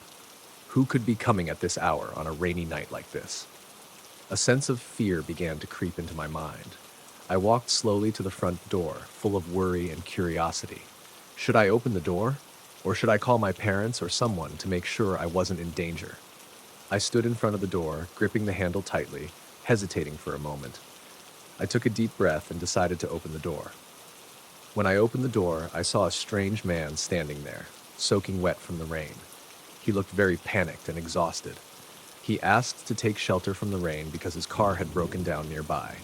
Who could be coming at this hour on a rainy night like this? A sense of fear began to creep into my mind. I walked slowly to the front door, full of worry and curiosity. Should I open the door? Or should I call my parents or someone to make sure I wasn't in danger? I stood in front of the door, gripping the handle tightly, hesitating for a moment. I took a deep breath and decided to open the door. When I opened the door, I saw a strange man standing there, soaking wet from the rain. He looked very panicked and exhausted. He asked to take shelter from the rain because his car had broken down nearby.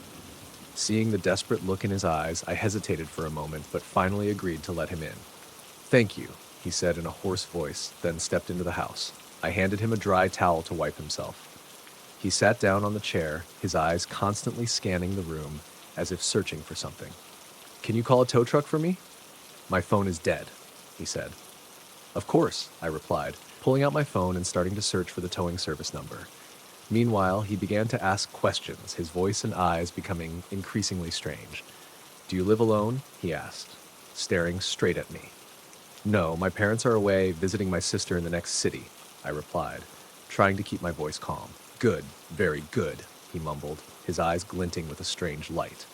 Seeing the desperate look in his eyes, I hesitated for a moment, but finally agreed to let him in. "Thank you," he said in a hoarse voice, then stepped into the house. I handed him a dry towel to wipe himself. He sat down on the chair, his eyes constantly scanning the room, as if searching for something. "Can you call a tow truck for me?" "My phone is dead," he said. "Of course," I replied, pulling out my phone and starting to search for the towing service number. Meanwhile, he began to ask questions, his voice and eyes becoming increasingly strange. "Do you live alone?" he asked, staring straight at me. "No, my parents are away visiting my sister in the next city," I replied, trying to keep my voice calm. "Good, very good," he mumbled, his eyes glinting with a strange light.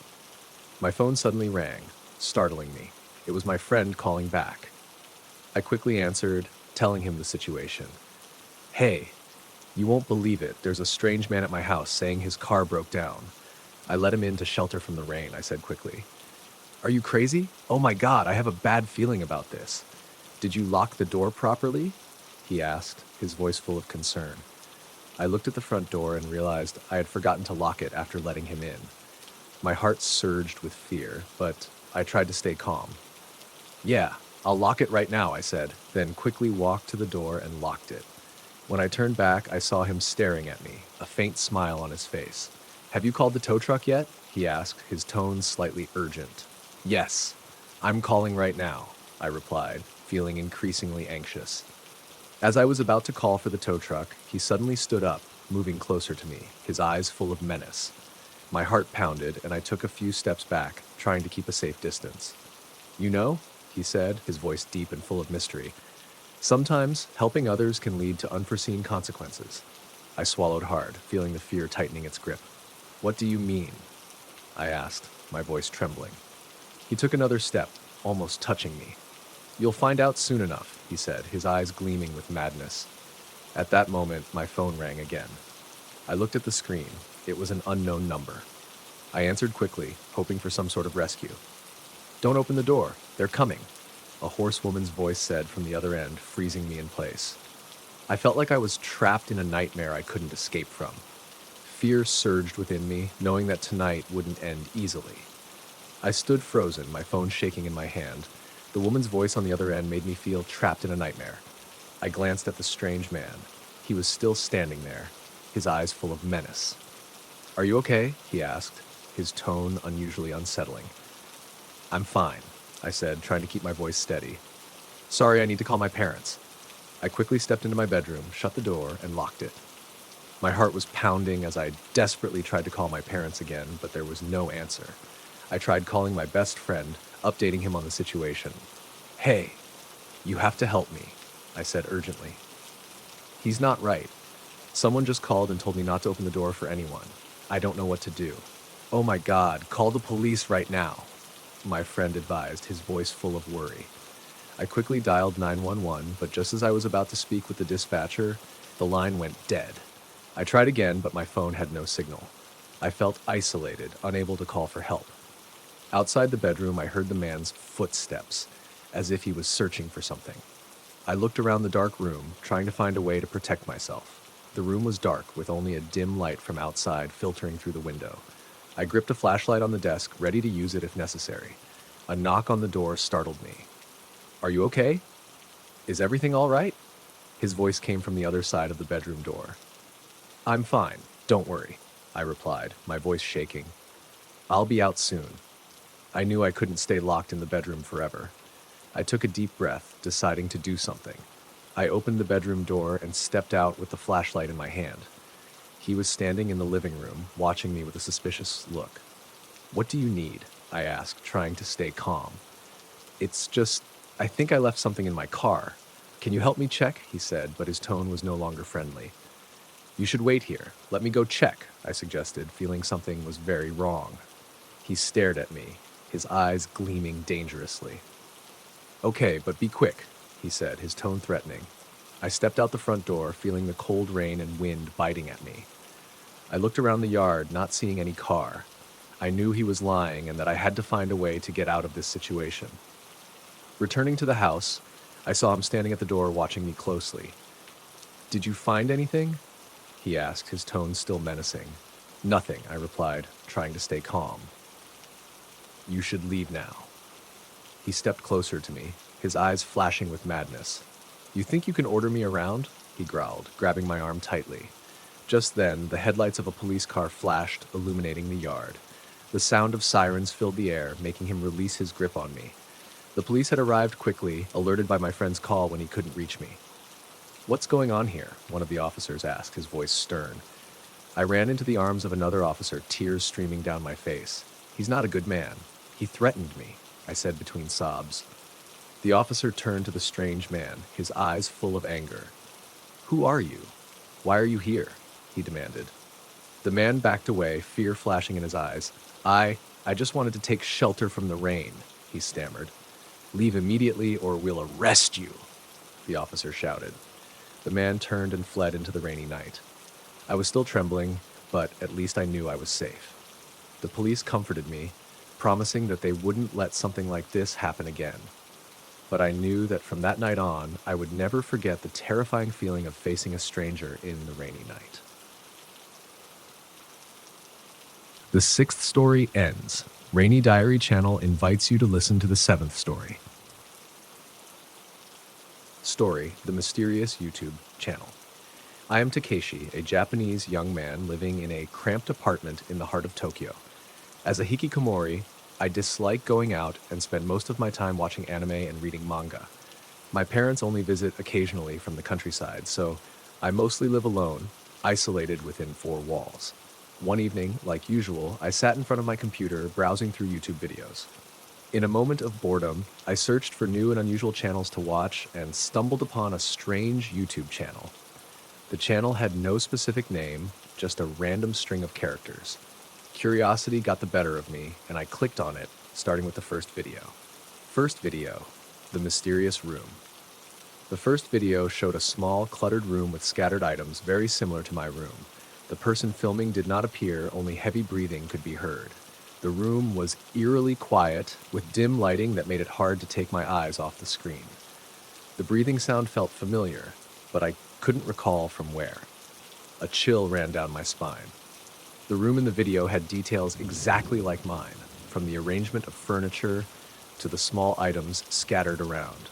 My phone suddenly rang, startling me. It was my friend calling back. I quickly answered, telling him the situation. "Hey, you won't believe it. There's a strange man at my house saying his car broke down. I let him in to shelter from the rain," I said quickly. "Are you crazy? Oh my God, I have a bad feeling about this. Did you lock the door properly?" he asked, his voice full of concern. I looked at the front door and realized I had forgotten to lock it after letting him in. My heart surged with fear, but I tried to stay calm. "Yeah, I'll lock it right now," I said, then quickly walked to the door and locked it. When I turned back, I saw him staring at me, a faint smile on his face. "Have you called the tow truck yet?" he asked, his tone slightly urgent. "Yes, I'm calling right now," I replied, feeling increasingly anxious. As I was about to call for the tow truck, he suddenly stood up, moving closer to me, his eyes full of menace. My heart pounded, and I took a few steps back, trying to keep a safe distance. "You know," he said, his voice deep and full of mystery, "sometimes helping others can lead to unforeseen consequences." I swallowed hard, feeling the fear tightening its grip. "What do you mean?" I asked, my voice trembling. He took another step, almost touching me. "You'll find out soon enough," he said, his eyes gleaming with madness. At that moment, my phone rang again. I looked at the screen. It was an unknown number. I answered quickly, hoping for some sort of rescue. "Don't open the door. They're coming," a hoarse woman's voice said from the other end, freezing me in place. I felt like I was trapped in a nightmare I couldn't escape from. Fear surged within me, knowing that tonight wouldn't end easily. I stood frozen, my phone shaking in my hand. The woman's voice on the other end made me feel trapped in a nightmare. I glanced at the strange man. He was still standing there, his eyes full of menace. "Are you okay?" he asked, his tone unusually unsettling. "I'm fine," I said, trying to keep my voice steady. "Sorry, I need to call my parents." I quickly stepped into my bedroom, shut the door, and locked it. My heart was pounding as I desperately tried to call my parents again, but there was no answer. I tried calling my best friend, updating him on the situation. "Hey, you have to help me," I said urgently. "He's not right. Someone just called and told me not to open the door for anyone. I don't know what to do." "Oh my God, call the police right now," my friend advised, his voice full of worry. I quickly dialed 911, but just as I was about to speak with the dispatcher, the line went dead. I tried again, but my phone had no signal. I felt isolated, unable to call for help. Outside the bedroom, I heard the man's footsteps, as if he was searching for something. I looked around the dark room, trying to find a way to protect myself. The room was dark, with only a dim light from outside filtering through the window. I gripped a flashlight on the desk, ready to use it if necessary. A knock on the door startled me. "Are you okay? Is everything all right?" His voice came from the other side of the bedroom door. "I'm fine, don't worry," I replied, my voice shaking. "I'll be out soon." I knew I couldn't stay locked in the bedroom forever. I took a deep breath, deciding to do something. I opened the bedroom door and stepped out with the flashlight in my hand. He was standing in the living room, watching me with a suspicious look. "What do you need?" I asked, trying to stay calm. "It's just, I think I left something in my car. Can you help me check?" he said, but his tone was no longer friendly. "You should wait here. Let me go check," I suggested, feeling something was very wrong. He stared at me, his eyes gleaming dangerously. "Okay, but be quick," he said, his tone threatening. I stepped out the front door, feeling the cold rain and wind biting at me. I looked around the yard, not seeing any car. I knew he was lying and that I had to find a way to get out of this situation. Returning to the house, I saw him standing at the door watching me closely. "Did you find anything?" he asked, his tone still menacing. "Nothing," I replied, trying to stay calm. "You should leave now." He stepped closer to me, his eyes flashing with madness. "You think you can order me around?" he growled, grabbing my arm tightly. Just then, the headlights of a police car flashed, illuminating the yard. The sound of sirens filled the air, making him release his grip on me. The police had arrived quickly, alerted by my friend's call when he couldn't reach me. "What's going on here?" one of the officers asked, his voice stern. I ran into the arms of another officer, tears streaming down my face. "He's not a good man. He threatened me," I said between sobs. The officer turned to the strange man, his eyes full of anger. "Who are you? Why are you here?" he demanded. The man backed away, fear flashing in his eyes. I just wanted to take shelter from the rain," he stammered. "Leave immediately or we'll arrest you," the officer shouted. The man turned and fled into the rainy night. I was still trembling, but at least I knew I was safe. The police comforted me, promising that they wouldn't let something like this happen again. But I knew that from that night on, I would never forget the terrifying feeling of facing a stranger in the rainy night. The sixth story ends. Rainy Diary channel invites you to listen to the seventh story. Story: The Mysterious YouTube Channel. I am Takeshi, a Japanese young man living in a cramped apartment in the heart of Tokyo. As a hikikomori, I dislike going out and spend most of my time watching anime and reading manga. My parents only visit occasionally from the countryside, so I mostly live alone, isolated within four walls. One evening, like usual, I sat in front of my computer browsing through YouTube videos. In a moment of boredom, I searched for new and unusual channels to watch and stumbled upon a strange YouTube channel. The channel had no specific name, just a random string of characters. Curiosity got the better of me, and I clicked on it, starting with the first video. First video: The Mysterious Room. The first video showed a small, cluttered room with scattered items very similar to my room. The person filming did not appear, only heavy breathing could be heard. The room was eerily quiet, with dim lighting that made it hard to take my eyes off the screen. The breathing sound felt familiar, but I couldn't recall from where. A chill ran down my spine. The room in the video had details exactly like mine, from the arrangement of furniture to the small items scattered around.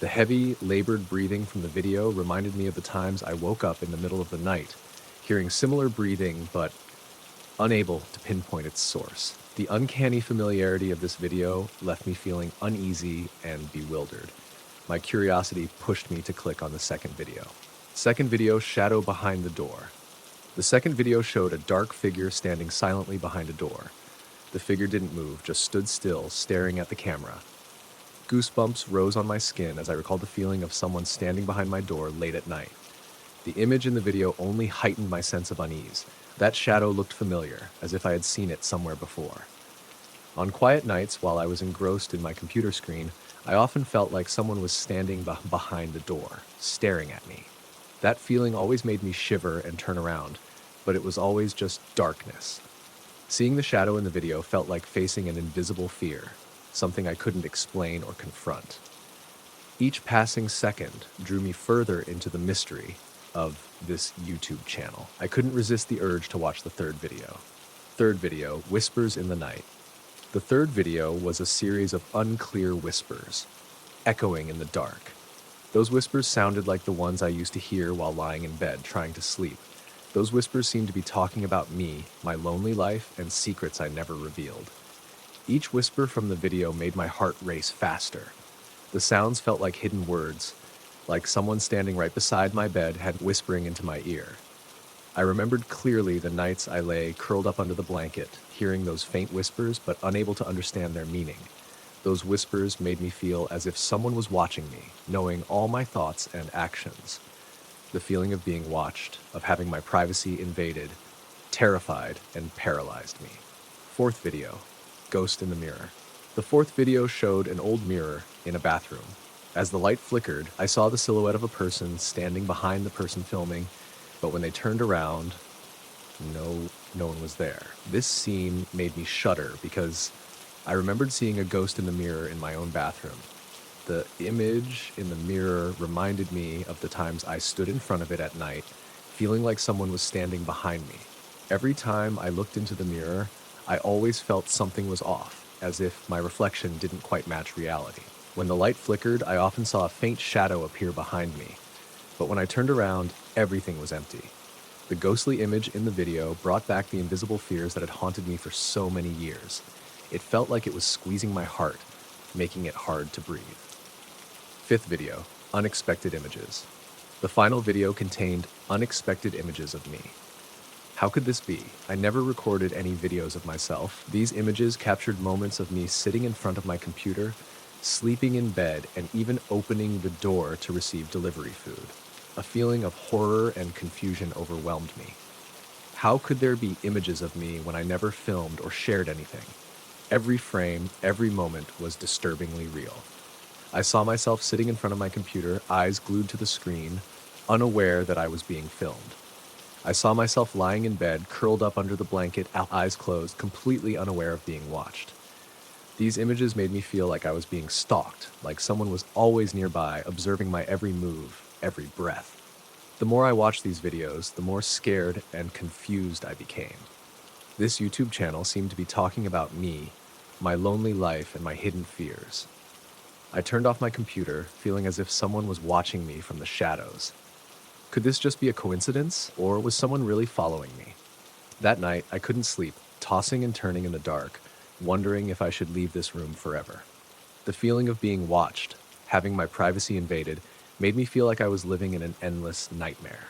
The heavy, labored breathing from the video reminded me of the times I woke up in the middle of the night, hearing similar breathing but unable to pinpoint its source. The uncanny familiarity of this video left me feeling uneasy and bewildered. My curiosity pushed me to click on the second video. Second video: Shadow Behind the Door. The second video showed a dark figure standing silently behind a door. The figure didn't move, just stood still, staring at the camera. Goosebumps rose on my skin as I recalled the feeling of someone standing behind my door late at night. The image in the video only heightened my sense of unease. That shadow looked familiar, as if I had seen it somewhere before. On quiet nights, while I was engrossed in my computer screen, I often felt like someone was standing behind the door, staring at me. That feeling always made me shiver and turn around, but it was always just darkness. Seeing the shadow in the video felt like facing an invisible fear, something I couldn't explain or confront. Each passing second drew me further into the mystery of this YouTube channel. I couldn't resist the urge to watch the third video. Third video, Whispers in the Night. The third video was a series of unclear whispers, echoing in the dark. Those whispers sounded like the ones I used to hear while lying in bed trying to sleep. Those whispers seemed to be talking about me, my lonely life, and secrets I never revealed. Each whisper from the video made my heart race faster. The sounds felt like hidden words, like someone standing right beside my bed had whispering into my ear. I remembered clearly the nights I lay curled up under the blanket, hearing those faint whispers but unable to understand their meaning. Those whispers made me feel as if someone was watching me, knowing all my thoughts and actions. The feeling of being watched, of having my privacy invaded, terrified and paralyzed me. Fourth video, Ghost in the Mirror. The fourth video showed an old mirror in a bathroom. As the light flickered, I saw the silhouette of a person standing behind the person filming, but when they turned around, no one was there. This scene made me shudder because I remembered seeing a ghost in the mirror in my own bathroom. The image in the mirror reminded me of the times I stood in front of it at night, feeling like someone was standing behind me. Every time I looked into the mirror, I always felt something was off, as if my reflection didn't quite match reality. When the light flickered, I often saw a faint shadow appear behind me. But when I turned around, everything was empty. The ghostly image in the video brought back the invisible fears that had haunted me for so many years. It felt like it was squeezing my heart, making it hard to breathe. Fifth video, Unexpected Images. The final video contained unexpected images of me. How could this be? I never recorded any videos of myself. These images captured moments of me sitting in front of my computer, sleeping in bed, and even opening the door to receive delivery food. A feeling of horror and confusion overwhelmed me. How could there be images of me when I never filmed or shared anything? Every frame, every moment was disturbingly real. I saw myself sitting in front of my computer, eyes glued to the screen, unaware that I was being filmed. I saw myself lying in bed, curled up under the blanket, eyes closed, completely unaware of being watched. These images made me feel like I was being stalked, like someone was always nearby, observing my every move, every breath. The more I watched these videos, the more scared and confused I became. This YouTube channel seemed to be talking about me, my lonely life, and my hidden fears. I turned off my computer, feeling as if someone was watching me from the shadows. Could this just be a coincidence, or was someone really following me? That night, I couldn't sleep, tossing and turning in the dark, wondering if I should leave this room forever. The feeling of being watched, having my privacy invaded, made me feel like I was living in an endless nightmare.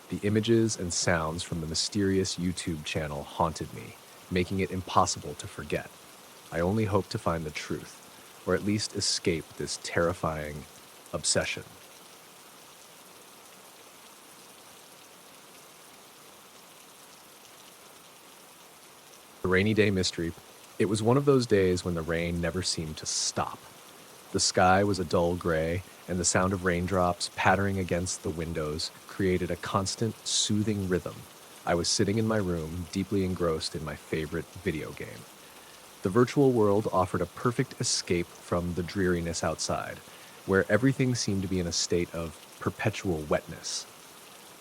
The images and sounds from the mysterious YouTube channel haunted me, making it impossible to forget. I only hoped to find the truth, or at least escape this terrifying obsession. The rainy day mystery. It was one of those days when the rain never seemed to stop. The sky was a dull gray, and the sound of raindrops pattering against the windows created a constant, soothing rhythm. I was sitting in my room, deeply engrossed in my favorite video game. The virtual world offered a perfect escape from the dreariness outside, where everything seemed to be in a state of perpetual wetness.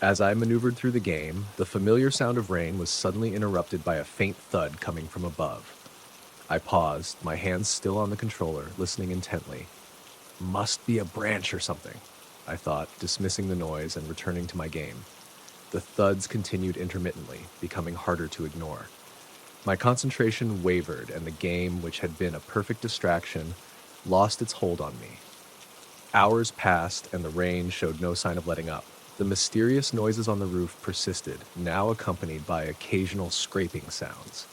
As I maneuvered through the game, the familiar sound of rain was suddenly interrupted by a faint thud coming from above. I paused, my hands still on the controller, listening intently. Must be a branch or something, I thought, dismissing the noise and returning to my game. The thuds continued intermittently, becoming harder to ignore. My concentration wavered, and the game, which had been a perfect distraction, lost its hold on me. Hours passed, and the rain showed no sign of letting up. The mysterious noises on the roof persisted, now accompanied by occasional scraping sounds.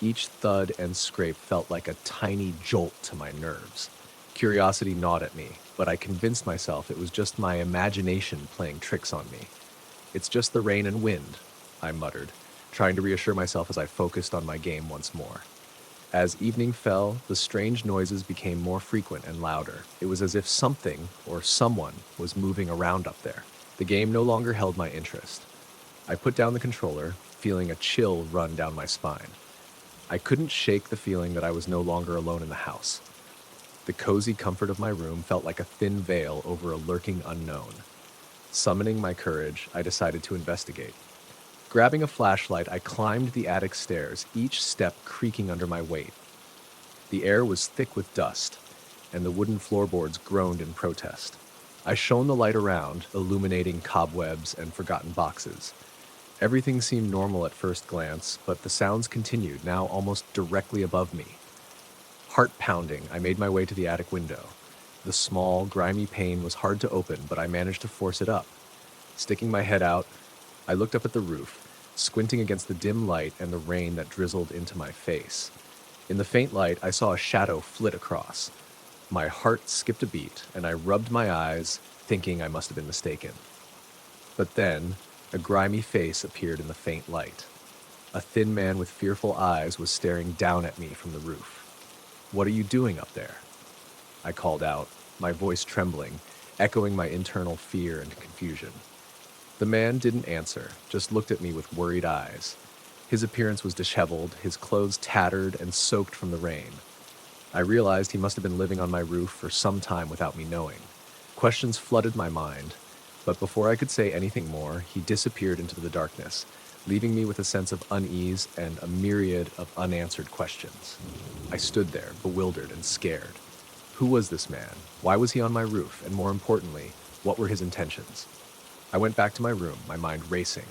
Each thud and scrape felt like a tiny jolt to my nerves. Curiosity gnawed at me, but I convinced myself it was just my imagination playing tricks on me. It's just the rain and wind, I muttered, trying to reassure myself as I focused on my game once more. As evening fell, the strange noises became more frequent and louder. It was as if something or someone was moving around up there. The game no longer held my interest. I put down the controller, feeling a chill run down my spine. I couldn't shake the feeling that I was no longer alone in the house. The cozy comfort of my room felt like a thin veil over a lurking unknown. Summoning my courage, I decided to investigate. Grabbing a flashlight, I climbed the attic stairs, each step creaking under my weight. The air was thick with dust, and the wooden floorboards groaned in protest. I shone the light around, illuminating cobwebs and forgotten boxes. Everything seemed normal at first glance, but the sounds continued, now almost directly above me. Heart pounding, I made my way to the attic window. The small, grimy pane was hard to open, but I managed to force it up. Sticking my head out, I looked up at the roof, squinting against the dim light and the rain that drizzled into my face. In the faint light, I saw a shadow flit across. My heart skipped a beat, and I rubbed my eyes, thinking I must have been mistaken. But then, a grimy face appeared in the faint light. A thin man with fearful eyes was staring down at me from the roof. "What are you doing up there?" I called out, my voice trembling, echoing my internal fear and confusion. The man didn't answer, just looked at me with worried eyes. His appearance was disheveled, his clothes tattered and soaked from the rain. I realized he must have been living on my roof for some time without me knowing. Questions flooded my mind, but before I could say anything more, he disappeared into the darkness, leaving me with a sense of unease and a myriad of unanswered questions. I stood there, bewildered and scared. Who was this man? Why was he on my roof? And more importantly, what were his intentions? I went back to my room, my mind racing.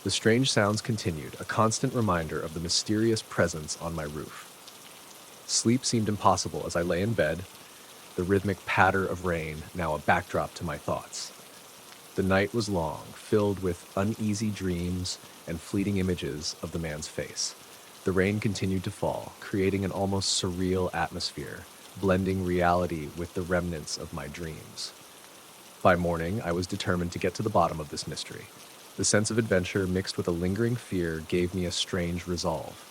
The strange sounds continued, a constant reminder of the mysterious presence on my roof. Sleep seemed impossible as I lay in bed, the rhythmic patter of rain now a backdrop to my thoughts. The night was long, filled with uneasy dreams and fleeting images of the man's face. The rain continued to fall, creating an almost surreal atmosphere, blending reality with the remnants of my dreams. By morning, I was determined to get to the bottom of this mystery. The sense of adventure mixed with a lingering fear gave me a strange resolve.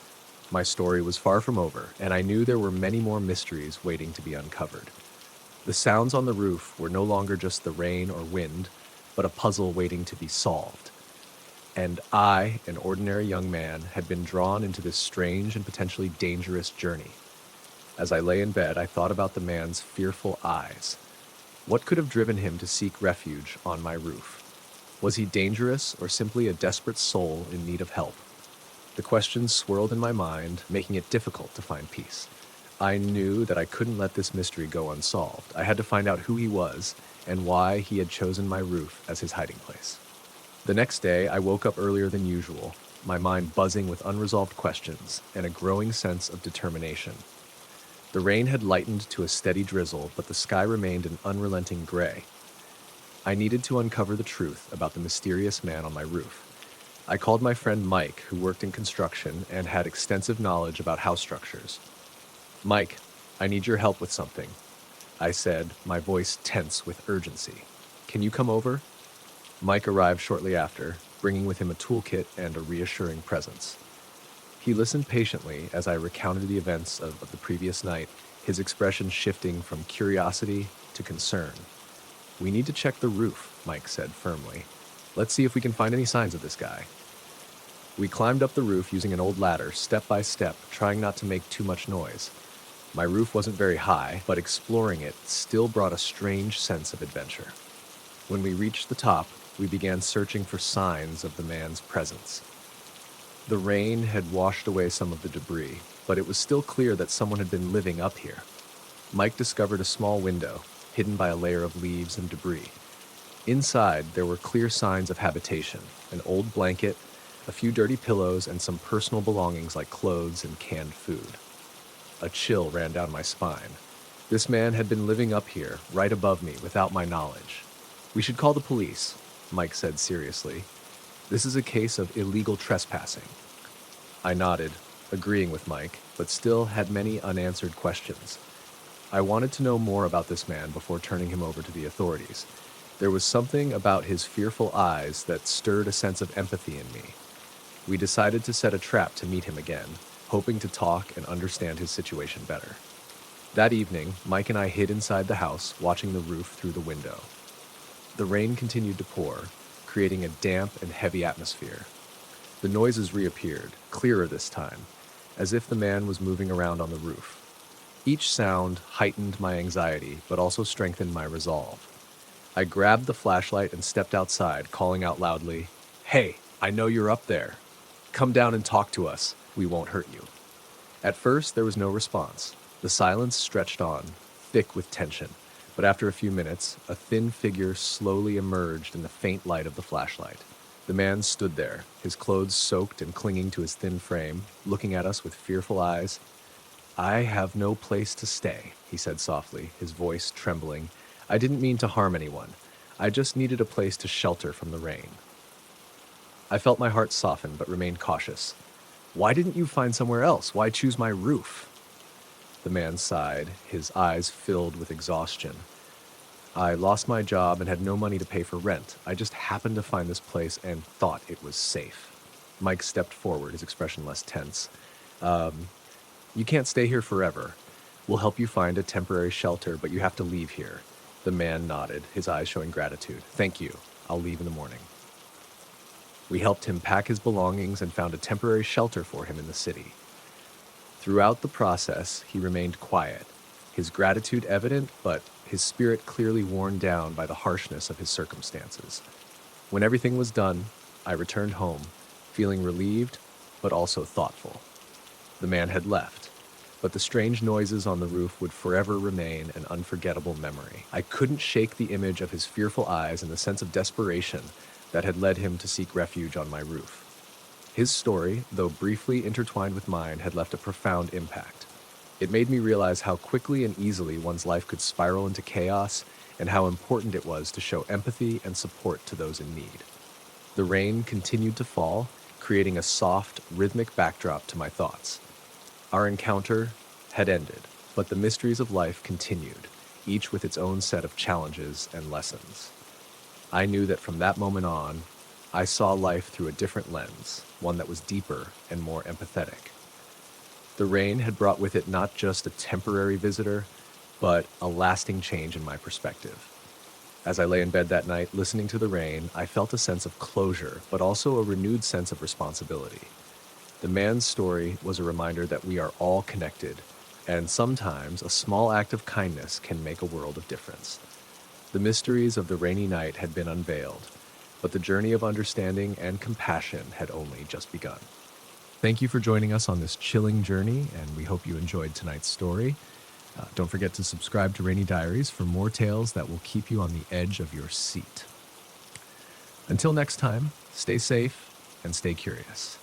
My story was far from over, and I knew there were many more mysteries waiting to be uncovered. The sounds on the roof were no longer just the rain or wind, but a puzzle waiting to be solved. And I, an ordinary young man, had been drawn into this strange and potentially dangerous journey. As I lay in bed, I thought about the man's fearful eyes. What could have driven him to seek refuge on my roof? Was he dangerous or simply a desperate soul in need of help? The questions swirled in my mind, making it difficult to find peace. I knew that I couldn't let this mystery go unsolved. I had to find out who he was and why he had chosen my roof as his hiding place. The next day, I woke up earlier than usual, my mind buzzing with unresolved questions and a growing sense of determination. The rain had lightened to a steady drizzle, but the sky remained an unrelenting gray. I needed to uncover the truth about the mysterious man on my roof. I called my friend Mike, who worked in construction and had extensive knowledge about house structures. "Mike, I need your help with something," I said, my voice tense with urgency. "Can you come over?" Mike arrived shortly after, bringing with him a toolkit and a reassuring presence. He listened patiently as I recounted the events of the previous night, his expression shifting from curiosity to concern. "We need to check the roof," Mike said firmly. "Let's see if we can find any signs of this guy." We climbed up the roof using an old ladder, step by step, trying not to make too much noise. My roof wasn't very high, but exploring it still brought a strange sense of adventure. When we reached the top, we began searching for signs of the man's presence. The rain had washed away some of the debris, but it was still clear that someone had been living up here. Mike discovered a small window, hidden by a layer of leaves and debris. Inside, there were clear signs of habitation: an old blanket, a few dirty pillows, and some personal belongings like clothes and canned food. A chill ran down my spine. This man had been living up here, right above me, without my knowledge. "We should call the police," Mike said seriously. "This is a case of illegal trespassing." I nodded, agreeing with Mike, but still had many unanswered questions. I wanted to know more about this man before turning him over to the authorities. There was something about his fearful eyes that stirred a sense of empathy in me. We decided to set a trap to meet him again, hoping to talk and understand his situation better. That evening, Mike and I hid inside the house, watching the roof through the window. The rain continued to pour, creating a damp and heavy atmosphere. The noises reappeared, clearer this time, as if the man was moving around on the roof. Each sound heightened my anxiety, but also strengthened my resolve. I grabbed the flashlight and stepped outside, calling out loudly, "Hey, I know you're up there. Come down and talk to us. We won't hurt you. At first, there was no response. The silence stretched on, thick with tension. But after a few minutes, a thin figure slowly emerged in the faint light of the flashlight. The man stood there, his clothes soaked and clinging to his thin frame, looking at us with fearful eyes. I have no place to stay, he said softly, his voice trembling. I didn't mean to harm anyone. I just needed a place to shelter from the rain. I felt my heart soften, but remained cautious. Why didn't you find somewhere else? Why choose my roof? The man sighed, his eyes filled with exhaustion. I lost my job and had no money to pay for rent. I just happened to find this place and thought it was safe. Mike stepped forward, his expression less tense. You can't stay here forever. We'll help you find a temporary shelter, but you have to leave here. The man nodded, his eyes showing gratitude. Thank you. I'll leave in the morning. We helped him pack his belongings and found a temporary shelter for him in the city. Throughout the process, he remained quiet, his gratitude evident, but his spirit clearly worn down by the harshness of his circumstances. When everything was done, I returned home, feeling relieved, but also thoughtful. The man had left, but the strange noises on the roof would forever remain an unforgettable memory. I couldn't shake the image of his fearful eyes and the sense of desperation that had led him to seek refuge on my roof. His story, though briefly intertwined with mine, had left a profound impact. It made me realize how quickly and easily one's life could spiral into chaos and how important it was to show empathy and support to those in need. The rain continued to fall, creating a soft, rhythmic backdrop to my thoughts. Our encounter had ended, but the mysteries of life continued, each with its own set of challenges and lessons. I knew that from that moment on, I saw life through a different lens, one that was deeper and more empathetic. The rain had brought with it not just a temporary visitor, but a lasting change in my perspective. As I lay in bed that night, listening to the rain, I felt a sense of closure, but also a renewed sense of responsibility. The man's story was a reminder that we are all connected, and sometimes a small act of kindness can make a world of difference. The mysteries of the rainy night had been unveiled, but the journey of understanding and compassion had only just begun. Thank you for joining us on this chilling journey, and we hope you enjoyed tonight's story. Don't forget to subscribe to Rainy Diaries for more tales that will keep you on the edge of your seat. Until next time, stay safe and stay curious.